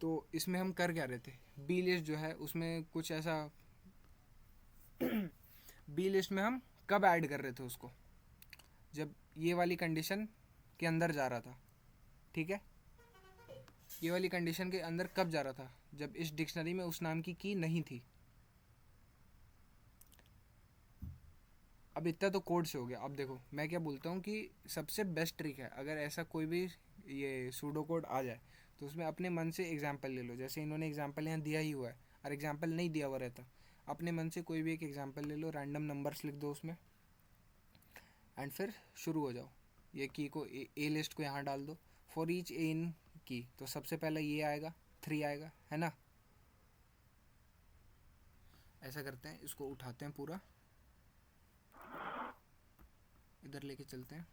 Speaker 1: तो इसमें हम कर क्या रहे थे, बी लिस्ट जो है उसमें कुछ ऐसा बी लिस्ट में हम कब ऐड कर रहे थे उसको, जब ये वाली कंडीशन के अंदर जा रहा था, ठीक है। ये वाली कंडीशन के अंदर कब जा रहा था? जब इस डिक्शनरी में उस नाम की की नहीं थी। अब इतना तो कोड से हो गया। अब देखो मैं क्या बोलता हूँ कि सबसे बेस्ट ट्रिक है, अगर ऐसा कोई भी ये सूडो कोड आ जाए तो उसमें अपने मन से एग्जाम्पल ले लो। जैसे इन्होंने एग्जाम्पल यहाँ दिया ही हुआ है, और एग्जाम्पल नहीं दिया हुआ रहता, अपने मन से कोई भी एक एग्जाम्पल ले लो, रैंडम नंबर्स लिख दो उसमें, एंड फिर शुरू हो जाओ। ये की को ए लिस्ट को यहाँ डाल दो, फॉर ईच ए इन की, तो सबसे पहले ये आएगा, 3 आएगा, है ना। ऐसा करते हैं, इसको उठाते हैं पूरा, इधर लेके चलते हैं।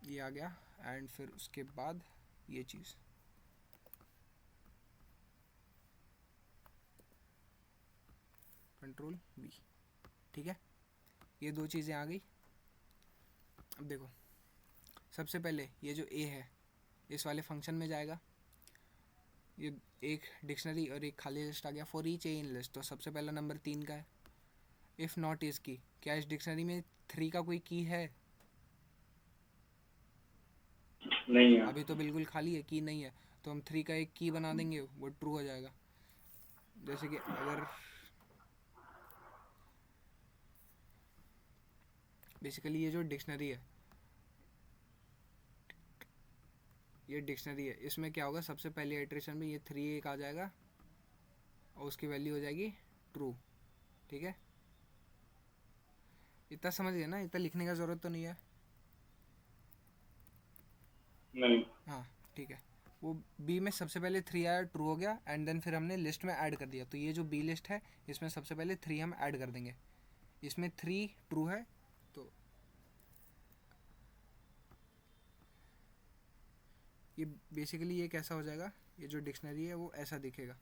Speaker 1: ये आ गया, एंड फिर उसके बाद ये चीज़, कंट्रोल V, ठीक है। ये दो चीज़ें आ गई। अब देखो सबसे पहले ये जो A है इस वाले फंक्शन में जाएगा, ये एक डिक्शनरी और एक खाली लिस्ट आ गया, for each A in list, तो सबसे पहला नंबर 3 का है। इफ़ नॉट इज़ की, क्या इस डिक्शनरी में 3 का कोई की है?
Speaker 2: नहीं है।
Speaker 1: अभी तो बिल्कुल खाली है, की नहीं है, तो हम 3 का एक की बना देंगे, वो ट्रू हो जाएगा। जैसे कि अगर बेसिकली ये जो डिक्शनरी है, ये डिक्शनरी है, इसमें क्या होगा, सबसे पहले इटरेशन में ये 3 एक आ जाएगा और उसकी वैल्यू हो जाएगी ट्रू, ठीक है। इतना समझ गए ना, इतना लिखने का ज़रूरत तो नहीं है।
Speaker 2: नहीं।
Speaker 1: हाँ ठीक है। वो बी में सबसे पहले 3 आया, ट्रू हो गया, एंड देन फिर हमने लिस्ट में ऐड कर दिया, तो ये जो बी लिस्ट है इसमें सबसे पहले 3 हम ऐड कर देंगे। इसमें 3 ट्रू है, तो ये बेसिकली ये कैसा हो जाएगा, ये जो डिक्शनरी है वो ऐसा दिखेगा,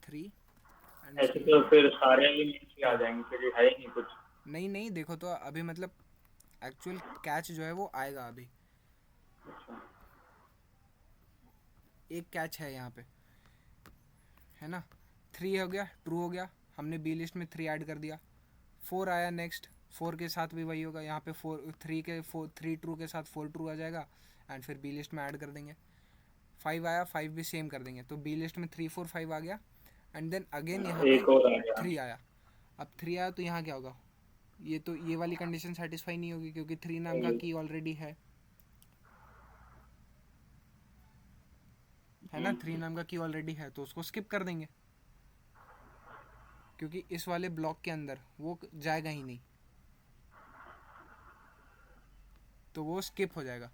Speaker 1: 3 एंड
Speaker 2: ऐसे तो फिर सारे एलिमेंट्स ही आ जाएंगे, क्योंकि है ही नहीं कुछ।
Speaker 1: नहीं नहीं, देखो तो अभी मतलब एक्चुअल कैच जो है वो आएगा अभी।
Speaker 2: अच्छा।
Speaker 1: एक कैच है यहाँ पे, है ना। 3 हो गया, ट्रू हो गया, हमने बी लिस्ट में 3 ऐड कर दिया। 4 आया नेक्स्ट, 4 के साथ भी वही होगा, यहाँ पे 3 ट्रू के साथ 4 ट्रू आ जाएगा, एंड फिर बी लिस्ट में ऐड कर देंगे। 5 आया, 5 भी सेम कर देंगे, तो बी लिस्ट में 3 4 5 आ गया, एंड देन अगेन यहाँ
Speaker 2: एक और आ
Speaker 1: पे
Speaker 2: गया।
Speaker 1: 3 आया। अब 3 आया तो यहाँ क्या होगा, ये तो ये वाली कंडीशन सेटिस्फाई नहीं होगी, क्योंकि 3 नाम का की ऑलरेडी है ना। 3 नाम का की ऑलरेडी है, तो उसको स्किप कर देंगे, क्योंकि इस वाले ब्लॉक के अंदर वो जाएगा ही नहीं, तो वो स्किप हो जाएगा।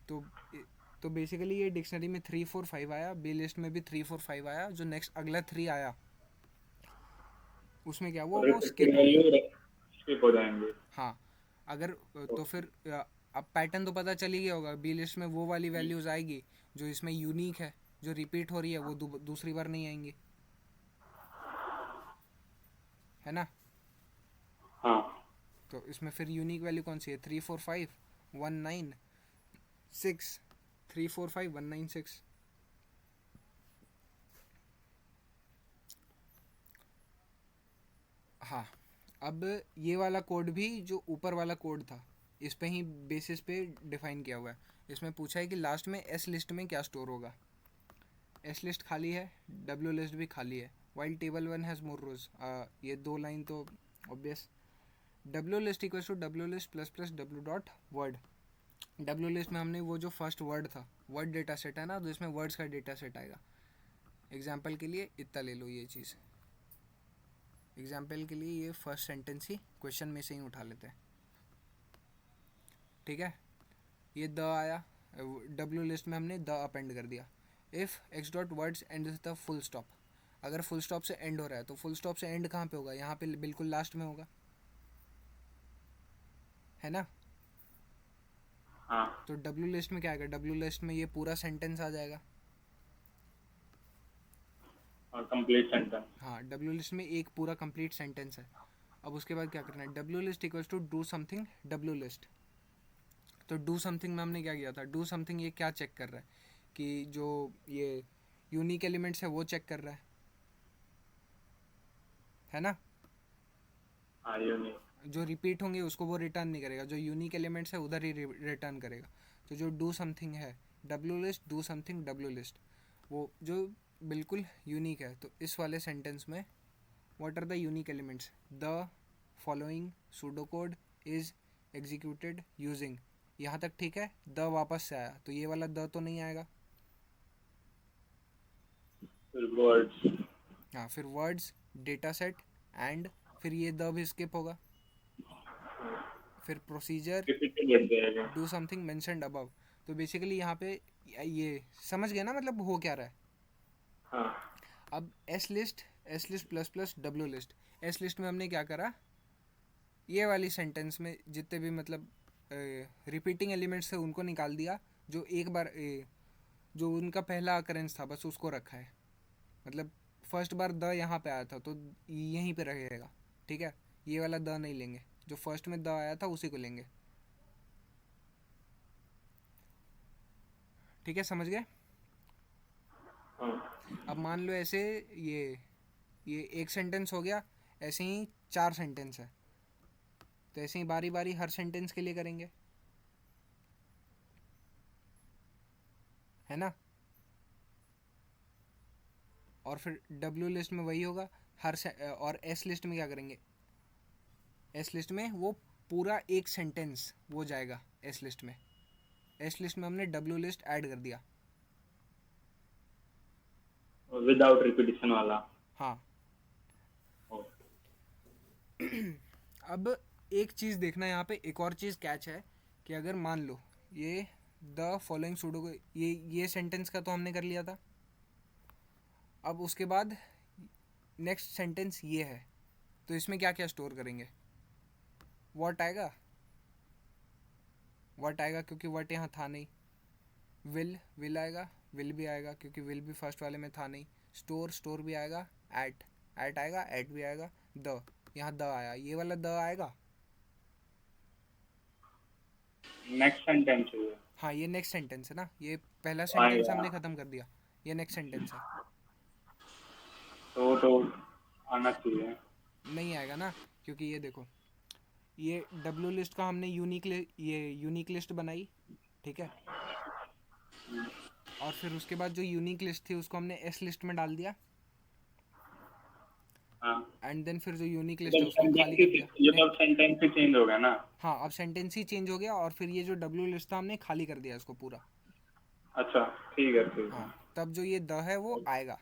Speaker 1: तो बेसिकली ये डिक्शनरी में 3 4 5 आया, बी लिस्ट में भी 3 4 5 आया, जो नेक्स्ट अगला 3 आया उसमें क्या हुआ, वो स्किप हो गया।
Speaker 2: स्किप हो जाएंगे।
Speaker 1: हाँ, अगर तो फिर अब पैटर्न तो पता चल ही गया होगा, बी लिस्ट में वो वाली वैल्यूज आएगी जो इसमें यूनिक है, जो रिपीट हो रही है, वो दूसरी बार नहीं आएंगी, है ना।
Speaker 2: हाँ।
Speaker 1: तो इसमें फिर यूनिक वैल्यू कौन सी है, 3 4 5 1 9 6, 3 4 5 1 9 6। हाँ, अब ये वाला कोड भी जो ऊपर वाला कोड था इस पे ही बेसिस पे डिफाइन किया हुआ है। इसमें पूछा है कि लास्ट में एस लिस्ट में क्या स्टोर होगा। एस लिस्ट खाली है, डब्ल्यू लिस्ट भी खाली है, while table 1 has more rows. ये 2 लाइन तो obvious. W list equals to W list plus plus W dot word. W list में हमने वो जो फर्स्ट वर्ड था, वर्ड डेटा सेट है ना, तो इसमें वर्ड्स का डेटा सेट आएगा। एग्जाम्पल के लिए इतना ले लो, ये चीज़ एग्जाम्पल के लिए ये फर्स्ट सेंटेंस ही क्वेश्चन में से ही उठा लेते हैं, ठीक है। ये द आया, डब्ल्यू लिस्ट में हमने द अपेंड कर दिया। If x dot words and the full stop, अगर फुल स्टॉप से एंड हो रहा है तो फुल स्टॉप से एंड कहाँ पे होगा, यहाँ पे बिल्कुल लास्ट में होगा, है ना।
Speaker 2: हाँ।
Speaker 1: तो डब्ल्यू लिस्ट में क्या आएगा, डब्ल्यू लिस्ट में ये पूरा सेंटेंस आ जाएगा।
Speaker 2: Complete sentence.
Speaker 1: हाँ, डब्ल्यू लिस्ट में एक पूरा कंप्लीट सेंटेंस है। अब उसके बाद क्या करना है, W list equals to do something W list. तो डू समथिंग में हमने क्या किया था, डू समथिंग ये क्या चेक कर रहा है कि जो ये यूनिक एलिमेंट्स है वो चेक कर रहा है ना।
Speaker 2: हाँ यूनिक।
Speaker 1: जो रिपीट होंगे उसको वो रिटर्न नहीं करेगा, जो यूनिक एलिमेंट्स है उधर ही रिटर्न करेगा। तो जो डू समथिंग है W list, do something W list, वो जो बिल्कुल यूनिक है। तो इस वाले सेंटेंस में what are the unique elements, the following pseudo code is executed using, यहाँ तक ठीक है। द वापस से आया तो ये वाला द तो नहीं आएगा।
Speaker 2: फिर वर्ड्स।
Speaker 1: हाँ, फिर वर्ड्स, डेटा सेट, एंड फिर ये द भी स्किप होगा। फिर प्रोसीजर,
Speaker 2: रिपीटेड बढ़ जाएगा।
Speaker 1: Do something mentioned above. तो बेसिकली यहाँ पे ये समझ गया ना, मतलब हो क्या रहा है।
Speaker 2: हाँ
Speaker 1: अब S list plus plus W list. S list में हमने क्या करा, ये वाली सेंटेंस में जितने भी मतलब रिपीटिंग एलिमेंट्स थे उनको निकाल दिया। जो एक बार जो उनका पहला अकरेंस था बस उसको रखा है। मतलब फर्स्ट बार द यहाँ पे आया था तो यहीं पे रहेगा, ठीक है। ये वाला द नहीं लेंगे, जो फर्स्ट में द आया था उसी को लेंगे, ठीक है, समझ गए।
Speaker 2: हाँ।
Speaker 1: अब मान लो ऐसे ये एक सेंटेंस हो गया, ऐसे ही 4 सेंटेंस है, तो ऐसे ही बारी बारी हर सेंटेंस के लिए करेंगे, है ना। और फिर डब्ल्यू लिस्ट में वही होगा और एस लिस्ट में क्या करेंगे, एस लिस्ट में वो पूरा एक सेंटेंस वो जाएगा एस लिस्ट में। एस लिस्ट में हमने डब्ल्यू लिस्ट ऐड कर दिया।
Speaker 2: विदाउट रिपीटिशन वाला।
Speaker 1: हाँ। अब एक चीज़ देखना यहाँ पे, एक और चीज़ कैच है कि अगर मान लो ये द फॉलोइंग सूडो को, ये सेंटेंस का तो हमने कर लिया था। अब उसके बाद नेक्स्ट सेंटेंस ये है, तो इसमें क्या क्या स्टोर करेंगे, व्हाट आएगा, व्हाट आएगा क्योंकि व्हाट यहाँ था नहीं। विल आएगा, विल भी आएगा क्योंकि विल भी फर्स्ट वाले में था नहीं। स्टोर भी आएगा। एट आएगा, एट भी आएगा। द, यहाँ द आया, ये वाला द आएगा।
Speaker 2: नेक्स्ट सेंटेंस है ये।
Speaker 1: हाँ, ये नेक्स्ट सेंटेंस है ना, ये पहला सेंटेंस हमने खत्म कर दिया, ये नेक्स्ट सेंटेंस है।
Speaker 2: तो आना चाहिए।
Speaker 1: नहीं आएगा ना, क्योंकि ये देखो, ये डब्ल्यू लिस्ट का हमने ये यूनिक लिस्ट बनाई, ठीक है। और फिर उसके बाद जो यूनिक लिस्ट थी उसको हमने एस लिस्ट में डाल दिया।
Speaker 2: हाँ।
Speaker 1: एंड देन फिर जो यूनिक लिस्ट है उसको खाली कर दिया।
Speaker 2: ये तो सेंटेंस ही चेंज हो गया ना।
Speaker 1: हाँ, अब सेंटेंस ही चेंज हो गया और फिर ये जो डब्ल्यू लिस्ट था हमने खाली कर दिया इसको पूरा।
Speaker 2: अच्छा ठीक है ठीक है।
Speaker 1: हाँ, तब जो ये द है वो आएगा।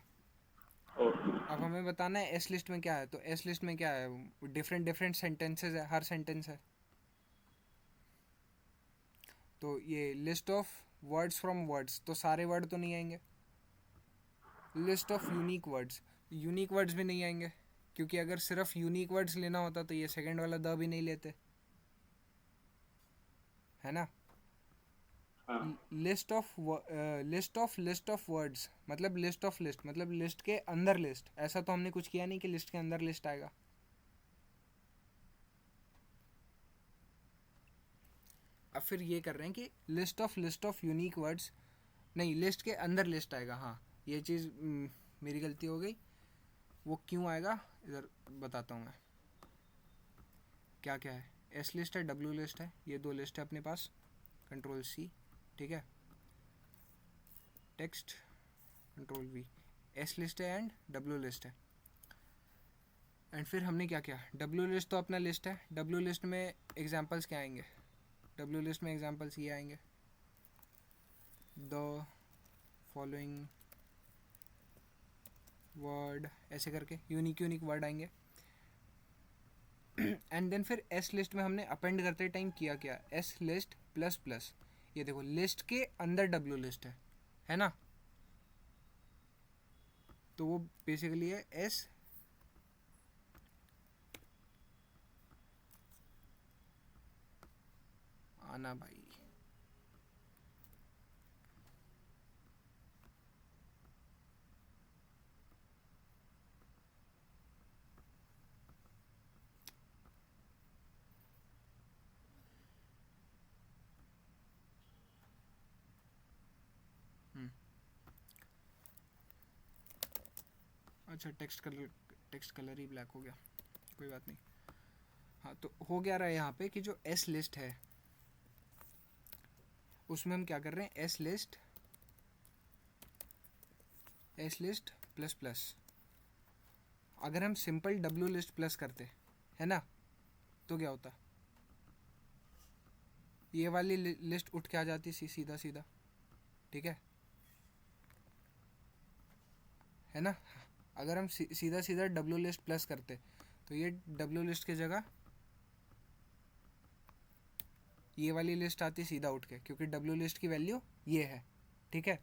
Speaker 2: ओके।
Speaker 1: अब हमें बताना है एस लिस्ट में क्या है, तो एस लिस्ट में क्या है, डिफरेंट डिफरेंट सेंटेंसेस है, हर सेंटेंस है। तो ये list of words from words, तो सारे वर्ड तो नहीं आएंगे। लिस्ट ऑफ यूनिक वर्ड्स भी नहीं आएंगे, क्योंकि अगर सिर्फ यूनिक वर्ड्स लेना होता तो ये सेकंड वाला द भी नहीं लेते, है ना।
Speaker 2: हाँ।
Speaker 1: लिस्ट ऑफ वर्ड्स मतलब लिस्ट ऑफ लिस्ट, मतलब लिस्ट के अंदर लिस्ट। ऐसा तो हमने कुछ किया नहीं कि लिस्ट के अंदर लिस्ट आएगा। अब फिर ये कर रहे हैं कि लिस्ट ऑफ यूनिक वर्ड्स, नहीं, लिस्ट के अंदर लिस्ट आएगा। हाँ, ये चीज़ मेरी गलती हो गई। वो क्यों आएगा इधर बताता हूँ मैं। क्या क्या है, एस लिस्ट है, डब्ल्यू लिस्ट है, ये दो लिस्ट है अपने पास, कंट्रोल सी, ठीक है। Text control we, S list है एंड डब्ल्यू लिस्ट है। एंड फिर हमने क्या किया, डब्ल्यू लिस्ट तो अपना लिस्ट है, डब्ल्यू लिस्ट में एग्जांपल्स क्या आएंगे, डब्ल्यू लिस्ट में एग्जांपल्स ये आएंगे, द फॉलोइंग वर्ड, ऐसे करके यूनिक वर्ड आएंगे। एंड देन फिर एस लिस्ट में हमने अपेंड करते टाइम किया क्या, एस लिस्ट प्लस प्लस, ये देखो लिस्ट के अंदर डब्ल्यू लिस्ट है ना। तो वो बेसिकली है एस आना भाई। अच्छा, टेक्स्ट कलर ही ब्लैक हो गया, कोई बात नहीं। हाँ, तो हो गया रहा है यहाँ पे कि जो एस लिस्ट है उसमें हम क्या कर रहे हैं, एस लिस्ट प्लस प्लस। अगर हम सिंपल डब्ल्यू लिस्ट प्लस करते है ना, तो क्या होता, ये वाली लिस्ट उठ के आ जाती सीधा सीधा, ठीक है ना। अगर हम सीधा सीधा डब्ल्यू लिस्ट प्लस करते तो ये डब्ल्यू लिस्ट की जगह ये वाली लिस्ट आती सीधा उठ के, क्योंकि डब्ल्यू लिस्ट की वैल्यू ये है, ठीक है।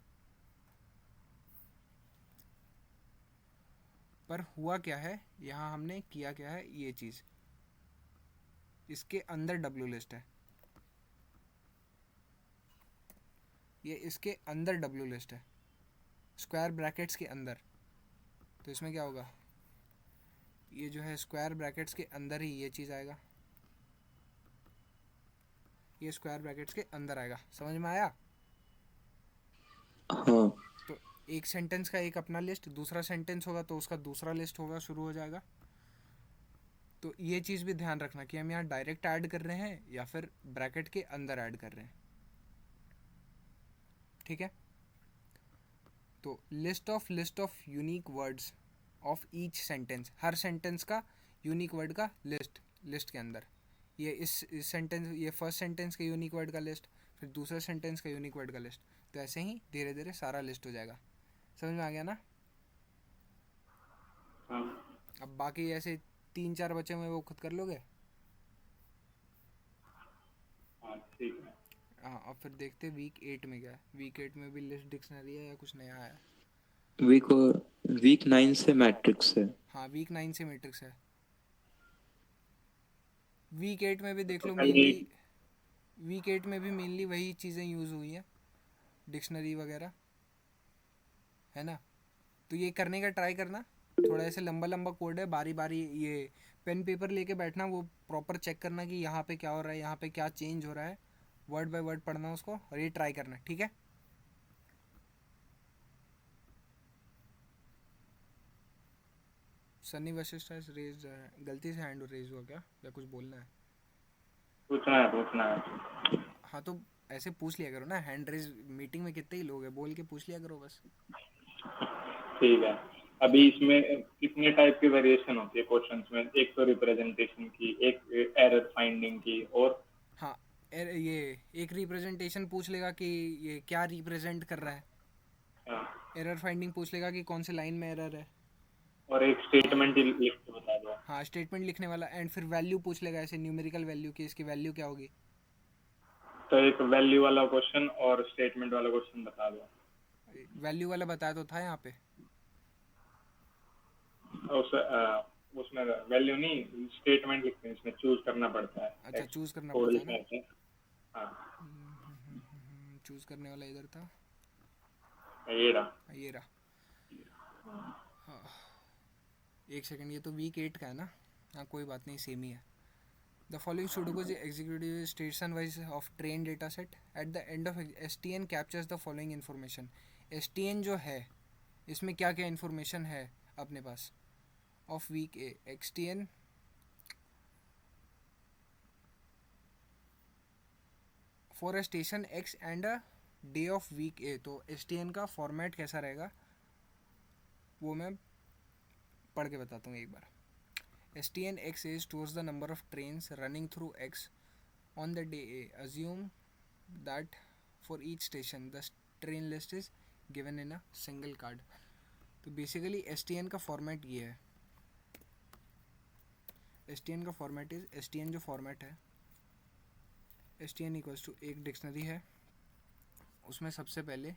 Speaker 1: पर हुआ क्या है, यहाँ हमने किया क्या है, ये चीज़ इसके अंदर डब्ल्यू लिस्ट है, ये इसके अंदर डब्ल्यू लिस्ट है, स्क्वायर ब्रैकेट्स के अंदर। तो इसमें क्या होगा, ये जो है स्क्वायर ब्रैकेट्स के अंदर ही ये चीज़ आएगा, ये स्क्वायर ब्रैकेट्स के अंदर आएगा। समझ में आया?
Speaker 3: हाँ।
Speaker 1: तो एक सेंटेंस का एक अपना लिस्ट, दूसरा सेंटेंस होगा तो उसका दूसरा लिस्ट होगा, शुरू हो जाएगा। तो ये चीज़ भी ध्यान रखना कि हम यहाँ डायरेक्ट ऐड कर रहे हैं या फिर ब्रैकेट के अंदर ऐड कर रहे हैं, ठीक है। तो list of unique words of each sentence, her sentence का यूनिक वर्ड का लिस्ट के अंदर, ये इस सेंटेंस, ये फर्स्ट सेंटेंस के यूनिक वर्ड का लिस्ट, फिर दूसरे सेंटेंस का यूनिक वर्ड का लिस्ट। तो ऐसे ही धीरे धीरे सारा लिस्ट हो जाएगा। समझ में आ गया ना?
Speaker 2: हाँ
Speaker 1: अब बाकी ऐसे 3-4 बचे हुए वो खुद कर लोगे।
Speaker 2: हाँ ठीक है।
Speaker 1: हाँ, अब फिर देखते वीक 8 में क्या है। वीक 8 में भी लिस्ट डिक्शनरी है या कुछ नया है?
Speaker 3: वीक 9 से मैट्रिक्स है।
Speaker 1: हाँ, वीक 9 से मैट्रिक्स है। वीक 8 में भी देख
Speaker 2: तो
Speaker 1: लो,
Speaker 2: कल
Speaker 1: मेनली वीक 8 में भी मेनली वही चीज़ें यूज़ हुई हैं, डिक्शनरी वगैरह, है ना। तो ये करने का ट्राई करना, थोड़ा ऐसे लंबा लंबा कोड है, बारी बारी ये पेन पेपर लेके बैठना, वो प्रॉपर चेक करना कि यहाँ पे क्या हो रहा है, यहाँ पे क्या चेंज हो रहा है, वर्ड बाय वर्ड पढ़ना उसको और ये ट्राई करना, ठीक है। सनी वशिष्ठ रेज, गलती से हैंड रेज हुआ क्या, या कुछ बोलना है?
Speaker 2: पूछना है।
Speaker 1: हाँ, तो ऐसे पूछ लिया करो ना, हैंड रेज मीटिंग में कितने ही लोग हैं, बोल के पूछ लिया करो बस।
Speaker 2: ठीक है। अभी इसमें कितने टाइप की वेरिएशन होती है क्वेश्चंस में? एक तो रिप्रेजेंटेशन की, एक एरर फाइंडिंग की, और
Speaker 1: हाँ, ये एक रिप्रेजेंटेशन पूछ लेगा कि ये क्या रिप्रेजेंट कर रहा है,
Speaker 2: हाँ,
Speaker 1: एरर फाइंडिंग पूछ लेगा कि कौन से लाइन में एरर है,
Speaker 2: और एक स्टेटमेंट लिख के बता दो।
Speaker 1: हाँ स्टेटमेंट लिखने वाला, एंड फिर वैल्यू पूछ लेगा, ऐसे न्यूमेरिकल वैल्यू की, इसकी वैल्यू क्या होगी।
Speaker 2: तो एक वैल्यू वाला क्वेश्चन और स्टेटमेंट वाला क्वेश्चन बता दो।
Speaker 1: वैल्यू वाला बताया तो था यहाँ पे।
Speaker 2: उस उसमें वैल्यू नहीं, स्टेटमेंट लिखते हैं, इसमें चूज करना पड़ता है,
Speaker 1: अच्छा,
Speaker 2: टेक्स्ट
Speaker 1: चूज करना
Speaker 2: कोड
Speaker 1: पड़ता है ना।
Speaker 2: लिखना होता है। हाँ,
Speaker 1: चूज करने वाला इधर था,
Speaker 2: ये रहा।
Speaker 1: ये रहा। हाँ, एक सेकंड, ये तो वीक 8 का है ना। हाँ, कोई बात नहीं, सेम ही है। The following Sudoku is executed station-wise of train data set. At the end of STN captures the following information. STN जो है इसमें क्या क्या information है अपने पास of week A. XTN for a station X and a day of week A. तो STN का format कैसा रहेगा वो मैं पढ़ के बताता हूँ एक बार। STN X A stores the number of trains running through X on the day A. Assume that for each station the train list is given in a single card. तो बेसिकली STN का format ये है। STN का format is, STN जो format है, STN equals to एक dictionary है, उसमें सबसे पहले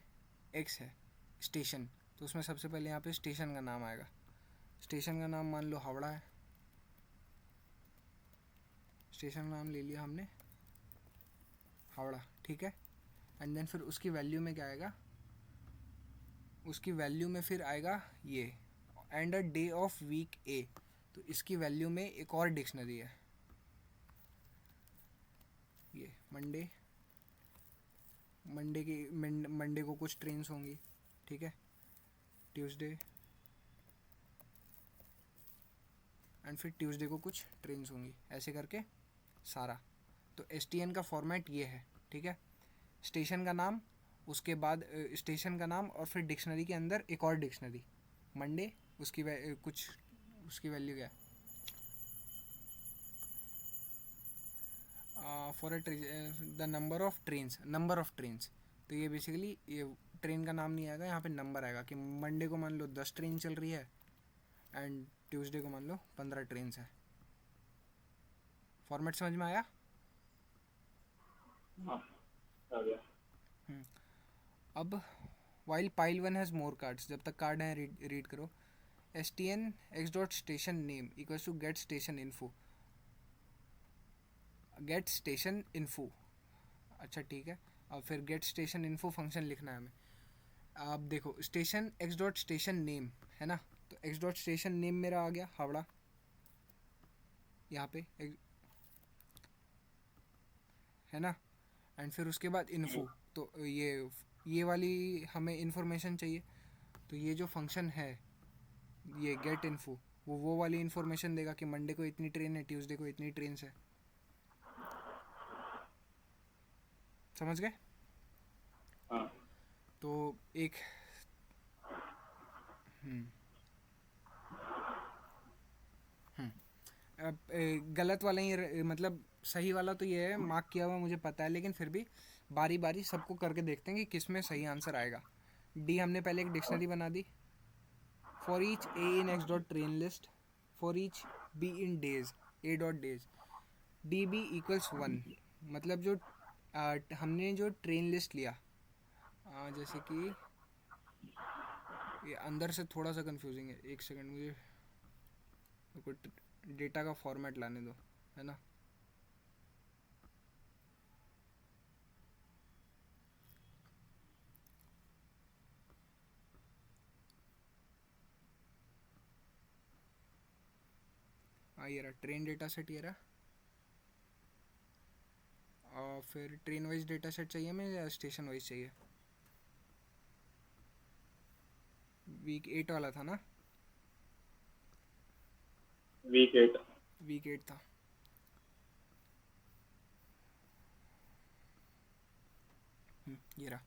Speaker 1: X है स्टेशन, तो उसमें सबसे पहले यहाँ पे स्टेशन का नाम आएगा। स्टेशन का नाम मान लो हावड़ा है, स्टेशन का नाम ले लिया हमने हावड़ा, ठीक है। एंड देन फिर उसकी वैल्यू में क्या आएगा, उसकी वैल्यू में फिर आएगा ये and a day of week A. तो इसकी वैल्यू में एक और डिक्शनरी है, ये मंडे, मंडे को कुछ ट्रेन्स होंगी, ठीक है। ट्यूसडे, एंड फिर ट्यूसडे को कुछ ट्रेन्स होंगी, ऐसे करके सारा। तो STN का फॉर्मेट ये है, ठीक है। स्टेशन का नाम, उसके बाद स्टेशन का नाम, और फिर डिक्शनरी के अंदर एक और डिक्शनरी मंडे, उसकी कुछ उसकी वैल्यू क्या है, for the number of trains. तो ये बेसिकली ये ट्रेन का नाम नहीं आएगा, यहाँ पे नंबर आएगा कि मंडे को मान लो 10 ट्रेन चल रही है एंड ट्यूसडे को मान लो 15 ट्रेन है। फॉर्मेट समझ में आया?
Speaker 2: हाँ आ गया।
Speaker 1: अब while pile 1 has more cards, जब तक कार्ड हैं रीड करो। STN x dot station name equals to get station info. अच्छा ठीक है, अब फिर गेट स्टेशन इन्फो फंक्शन लिखना है हमें। आप देखो station x dot station name है ना, तो x डॉट स्टेशन नेम मेरा आ गया हावड़ा, यहाँ पे है ना। एंड फिर उसके बाद इन्फो, तो ये वाली हमें इन्फॉर्मेशन चाहिए, तो ये जो फंक्शन है ये गेट इन्फो, वो वाली इन्फॉर्मेशन देगा कि मंडे को इतनी ट्रेन है, ट्यूसडे को इतनी ट्रेन है। समझ गए?
Speaker 2: हाँ
Speaker 1: तो एक अब गलत वाला ही मतलब सही वाला तो ये है, मार्क किया हुआ मुझे पता है, लेकिन फिर भी बारी बारी सबको करके देखते हैं कि किस में सही आंसर आएगा। डी हमने पहले एक डिक्शनरी बना दी, for each A in X dot train list, for each B in days A dot days, D B equals 1। मतलब जो हमने जो ट्रेन लिस्ट लिया, जैसे कि ये अंदर से थोड़ा सा कंफ्यूजिंग है, एक सेकंड मुझे डेटा का फॉर्मेट लाने दो, है ना। ये रहा ट्रेन डेटा सेट, ये रहा। और फिर ट्रेन वाइज डेटा सेट चाहिए हमें या स्टेशन वाइज चाहिए? वीक 8 वाला था ना,
Speaker 2: वीक
Speaker 1: 8 था। ये रहा।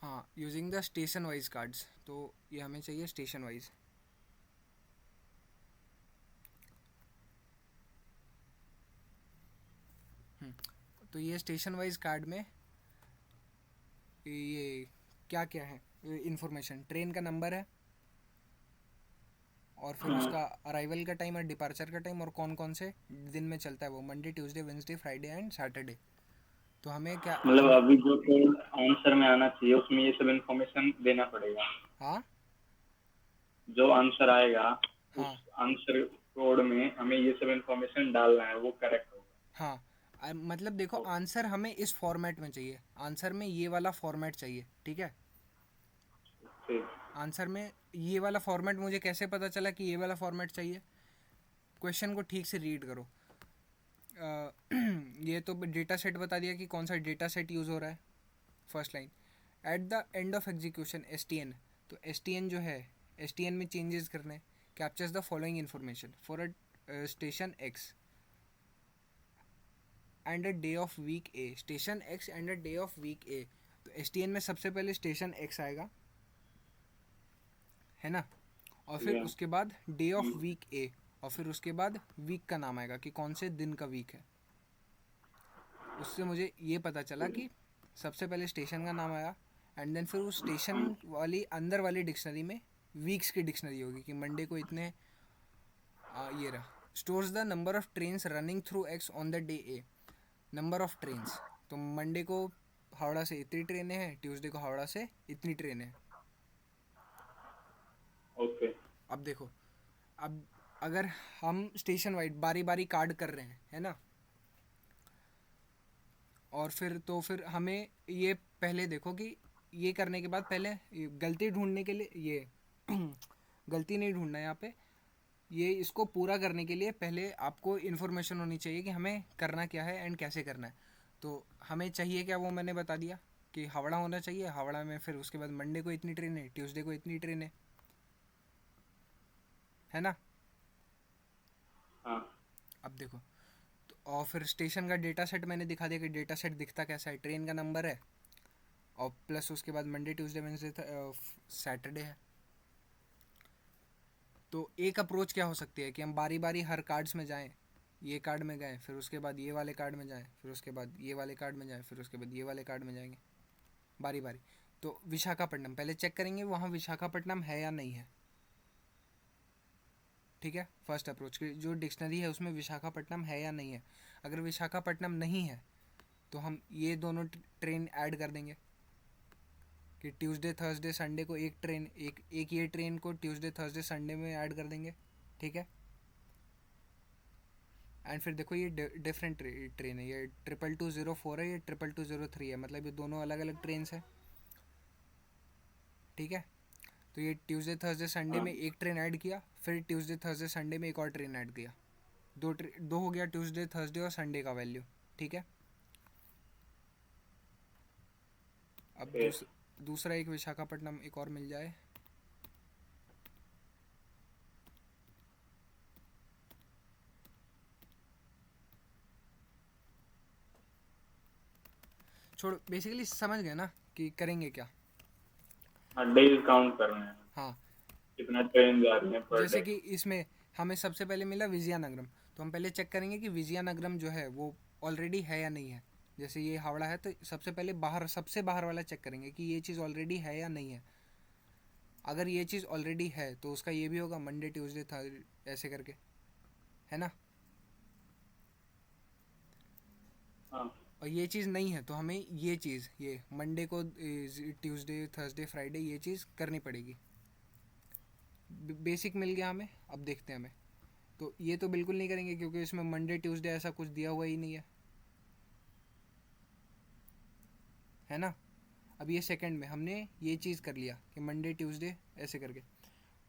Speaker 1: हाँ, using the station wise cards, तो ये हमें चाहिए स्टेशन वाइज। तो ये स्टेशन वाइज कार्ड में ये क्या क्या है इन्फॉर्मेशन, ट्रेन का नंबर है, और फिर उसका अराइवल का टाइम और डिपार्चर का टाइम, और कौन कौन से दिन में चलता है वो, Monday, Tuesday, Wednesday, Friday and Saturday. तो हमें क्या
Speaker 2: मतलब अभी जो कोड आंसर में आना चाहिए उसमें ये सब इन्फॉर्मेशन देना पड़ेगा।
Speaker 1: हाँ
Speaker 2: जो आंसर आएगा
Speaker 1: हाँ
Speaker 2: उस आंसर कोड में हमें ये सब इन्फॉर्मेशन डालना है, वो करेक्ट होगा।
Speaker 1: हाँ, मतलब देखो आंसर हमें इस फॉर्मेट में चाहिए, आंसर में ये वाला फॉर्मेट चाहिए, ठीक है।
Speaker 2: ठीक।
Speaker 1: आंसर में ये वाला फॉर्मेट मुझे कैसे पता चला कि ये वाला फॉर्मेट चाहिए? क्वेश्चन को ठीक से रीड करो। ये तो डेटा सेट बता दिया कि कौन सा डेटा सेट यूज़ हो रहा है, first line. At the end of execution STN, तो STN जो है, STN में चेंजेस करने, captures the following information for a station X and a day of week A, स्टेशन X and a day of week A। तो STN में सबसे पहले स्टेशन X आएगा, है ना, और फिर उसके बाद डे ऑफ वीक A, और फिर उसके बाद वीक का नाम आएगा कि कौन से दिन का वीक है। उससे मुझे ये पता चला कि सबसे पहले स्टेशन का नाम आया, एंड देन फिर उस स्टेशन वाली अंदर वाली डिक्शनरी में वीक्स की डिक्शनरी होगी कि मंडे को इतने ये रहा, stores the number of trains running through X on the day A, number of trains. तो मंडे को हावड़ा से इतनी ट्रेनें हैं, ट्यूसडे को हावड़ा से इतनी ट्रेनें हैं।
Speaker 2: ओके।
Speaker 1: अब देखो, अब अगर हम स्टेशन वाइड बारी बारी कार्ड कर रहे हैं, है ना, और फिर हमें ये पहले देखो कि ये करने के बाद पहले गलती ढूंढने के लिए ये गलती नहीं ढूंढना है यहाँ पे, ये इसको पूरा करने के लिए पहले आपको इन्फॉर्मेशन होनी चाहिए कि हमें करना क्या है एंड कैसे करना है। तो हमें चाहिए क्या, वो मैंने बता दिया कि हावड़ा होना चाहिए, हावड़ा में फिर उसके बाद मंडे को इतनी ट्रेन है, ट्यूसडे को इतनी ट्रेन है ना।
Speaker 2: हाँ
Speaker 1: अब देखो, तो और फिर स्टेशन का डेटा सेट मैंने दिखा दिया कि डेटा सेट दिखता कैसा है, ट्रेन का नंबर है और प्लस उसके बाद मंडे ट्यूसडे वेडनेसडे सैटरडे है। तो एक अप्रोच क्या हो सकती है कि हम बारी बारी हर कार्ड्स में जाएं, ये कार्ड में गए, फिर उसके बाद ये वाले कार्ड में जाएं, फिर उसके बाद ये वाले कार्ड में जाएं, फिर उसके बाद ये वाले कार्ड में जाएंगे बारी बारी। तो विशाखापट्टनम पहले चेक करेंगे वहाँ विशाखापट्टनम है या नहीं है, ठीक है। फर्स्ट अप्रोच की जो डिक्शनरी है उसमें विशाखापट्टनम है या नहीं है। अगर विशाखापट्टनम नहीं है तो हम ये दोनों ट्रेन ऐड कर देंगे कि ट्यूसडे थर्सडे संडे को एक ट्रेन, एक ये ट्रेन को ट्यूसडे थर्सडे संडे में ऐड कर देंगे, ठीक है। एंड फिर देखो ये डिफरेंट ट्रेन है, ये 2204 है, ये 2203 है, मतलब ये दोनों अलग अलग ट्रेन है, ठीक है। तो ये ट्यूसडे थर्सडे संडे
Speaker 2: हाँ
Speaker 1: में एक ट्रेन ऐड किया, फिर ट्यूसडे थर्सडे संडे में एक और ट्रेन ऐड किया, दो हो गया ट्यूसडे थर्सडे और संडे का वैल्यू, ठीक है। अब
Speaker 2: ओके।
Speaker 1: दूसरा एक विशाखापट्टनम एक और मिल जाए, छोड़, बेसिकली समझ गए ना कि करेंगे क्या।
Speaker 2: हाँ डेज काउंट करने हैं,
Speaker 1: हाँ,
Speaker 2: कितना ट्रेन जा रही है पर
Speaker 1: जैसे
Speaker 2: डे।
Speaker 1: कि इसमें हमें सबसे पहले मिला विजयनगरम, तो हम पहले चेक करेंगे कि विजयनगरम जो है वो ऑलरेडी है या नहीं है। जैसे ये हावड़ा है तो सबसे पहले बाहर, सबसे बाहर वाला चेक करेंगे कि ये चीज़ ऑलरेडी है या नहीं है। अगर ये चीज़ ऑलरेडी है तो उसका ये भी होगा मंडे ट्यूसडे थर्सडे ऐसे करके, है ना।
Speaker 2: हाँ
Speaker 1: और ये चीज़ नहीं है तो हमें ये चीज़, ये मंडे को ट्यूसडे थर्सडे फ्राइडे ये चीज़ करनी पड़ेगी। बेसिक मिल गया हमें, अब देखते हैं हमें। तो ये तो बिल्कुल नहीं करेंगे क्योंकि इसमें मंडे ट्यूसडे ऐसा कुछ दिया हुआ ही नहीं है ना। अब ये सेकंड में हमने ये चीज़ कर लिया कि मंडे ट्यूसडे ऐसे करके।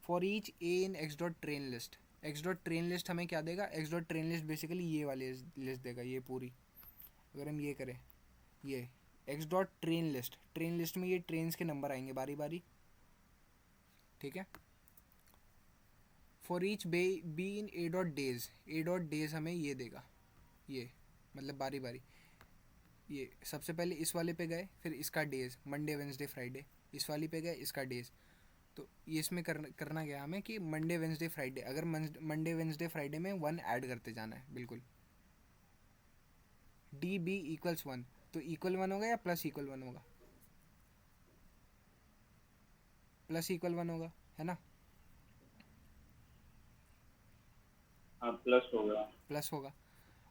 Speaker 1: For each A in X dot train list, x dot train list हमें क्या देगा, x dot train list basically ये वाली लिस्ट देगा, ये पूरी। अगर हम ये करें, ये x dot train list, train list में ये ट्रेन्स के नंबर आएंगे बारी बारी, ठीक है। For each B in A dot days, A dot days हमें ये देगा, ये मतलब बारी बारी। ये सबसे पहले इस वाले पे गए, फिर इसका डेज मंडे वेंसडे फ्राइडे, इस वाली पे गए इसका डेज। तो ये इसमें करना गया हमें कि मंडे वेंसडे फ्राइडे, अगर मंडे वेंसडे फ्राइडे में 1 ऐड करते जाना है बिल्कुल। डी बी इक्वल्स 1, तो इक्वल 1 होगा या प्लस इक्वल 1 होगा, प्लस इक्वल 1 होगा, है ना।
Speaker 2: हाँ प्लस होगा।
Speaker 1: प्लस होगा।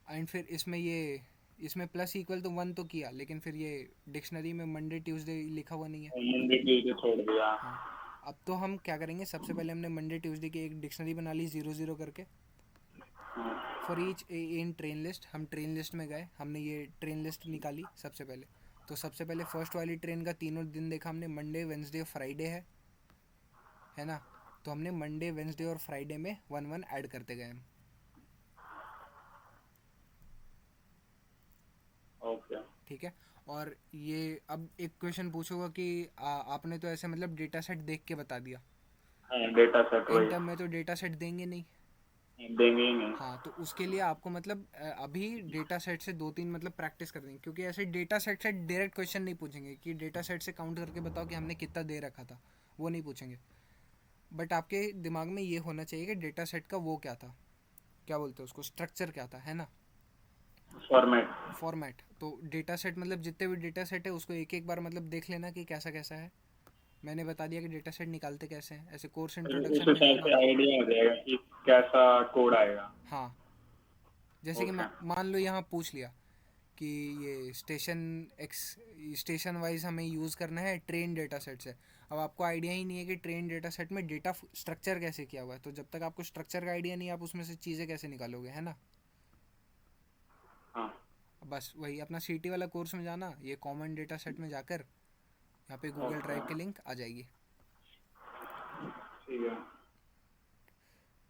Speaker 1: एंड फिर इसमें ये, इसमें प्लस इक्वल तो 1 तो किया, लेकिन फिर ये डिक्शनरी में मंडे ट्यूसडे लिखा हुआ नहीं है।
Speaker 2: मंडे ट्यूसडे छोड़ दिया।
Speaker 1: हाँ, अब तो हम क्या करेंगे, सबसे पहले हमने मंडे ट्यूसडे की एक डिक्शनरी बना ली 0 0 करके।
Speaker 2: हाँ
Speaker 1: for each in train list, हम ट्रेन लिस्ट में गए, हमने ये ट्रेन लिस्ट निकाली सबसे पहले। तो सबसे पहले फर्स्ट वाली ट्रेन का तीनों दिन देखा हमने, मंडे वेंसडे फ्राइडे है ना। तो हमने मंडे वेंसडे और फ्राइडे में 1 1 ऐड करते गए हम,
Speaker 2: ओके।
Speaker 1: ठीक है। और ये अब एक क्वेश्चन पूछोगा कि आपने तो ऐसे मतलब डेटा सेट देख के बता दिया,
Speaker 2: हाँ डेटा सेट
Speaker 1: इन
Speaker 2: वही
Speaker 1: टर्म में तो डेटा सेट देंगे नहीं।
Speaker 2: देंगे ही नहीं।
Speaker 1: हाँ, तो उसके लिए आपको मतलब अभी डेटा सेट से 2 3 मतलब प्रैक्टिस कर देंगे, क्योंकि ऐसे डेटा सेट से डायरेक्ट क्वेश्चन नहीं पूछेंगे कि डेटा सेट से काउंट करके बताओ कि हमने कितना दे रखा था, वो नहीं पूछेंगे। बट आपके दिमाग में ये होना चाहिए कि डेटा सेट का वो क्या था, क्या बोलते हैं उसको, स्ट्रक्चर क्या था, है ना।
Speaker 2: फॉर्मेट।
Speaker 1: फॉर्मेट, तो डेटा सेट मतलब जितने भी डेटा सेट है उसको एक एक बार मतलब देख लेना कि कैसा कैसा है। मैंने बता दिया कि डेटा सेट निकालते कैसे हैं, ऐसे कोर्स
Speaker 2: उस
Speaker 1: इंट्रोडक्शन में
Speaker 2: हिसाब
Speaker 1: जाना।
Speaker 2: से आइडिया हो जाएगा कि कैसा कोड आएगा।
Speaker 1: हाँ, जैसे कि
Speaker 2: ओके।
Speaker 1: मान लो यहाँ पूछ लिया कि ये स्टेशन एक्स, स्टेशन वाइज हमें यूज़ करना है ट्रेन डेटा सेट से। अब आपको आइडिया ही नहीं है कि ट्रेन डेटा सेट में डेटा स्ट्रक्चर कैसे किया हुआ है, तो जब तक आपको स्ट्रक्चर का आइडिया नहीं, आप उसमें से चीज़ें कैसे निकालोगे, है ना।
Speaker 2: हाँ
Speaker 1: बस वही अपना सीटी वाला कोर्स में जाना, ये कॉमन डेटा सेट में जाकर यहाँ पे गूगल
Speaker 2: ओके
Speaker 1: ड्राइव की लिंक आ जाएगी,
Speaker 2: ठीक है।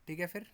Speaker 1: ठीक है। फिर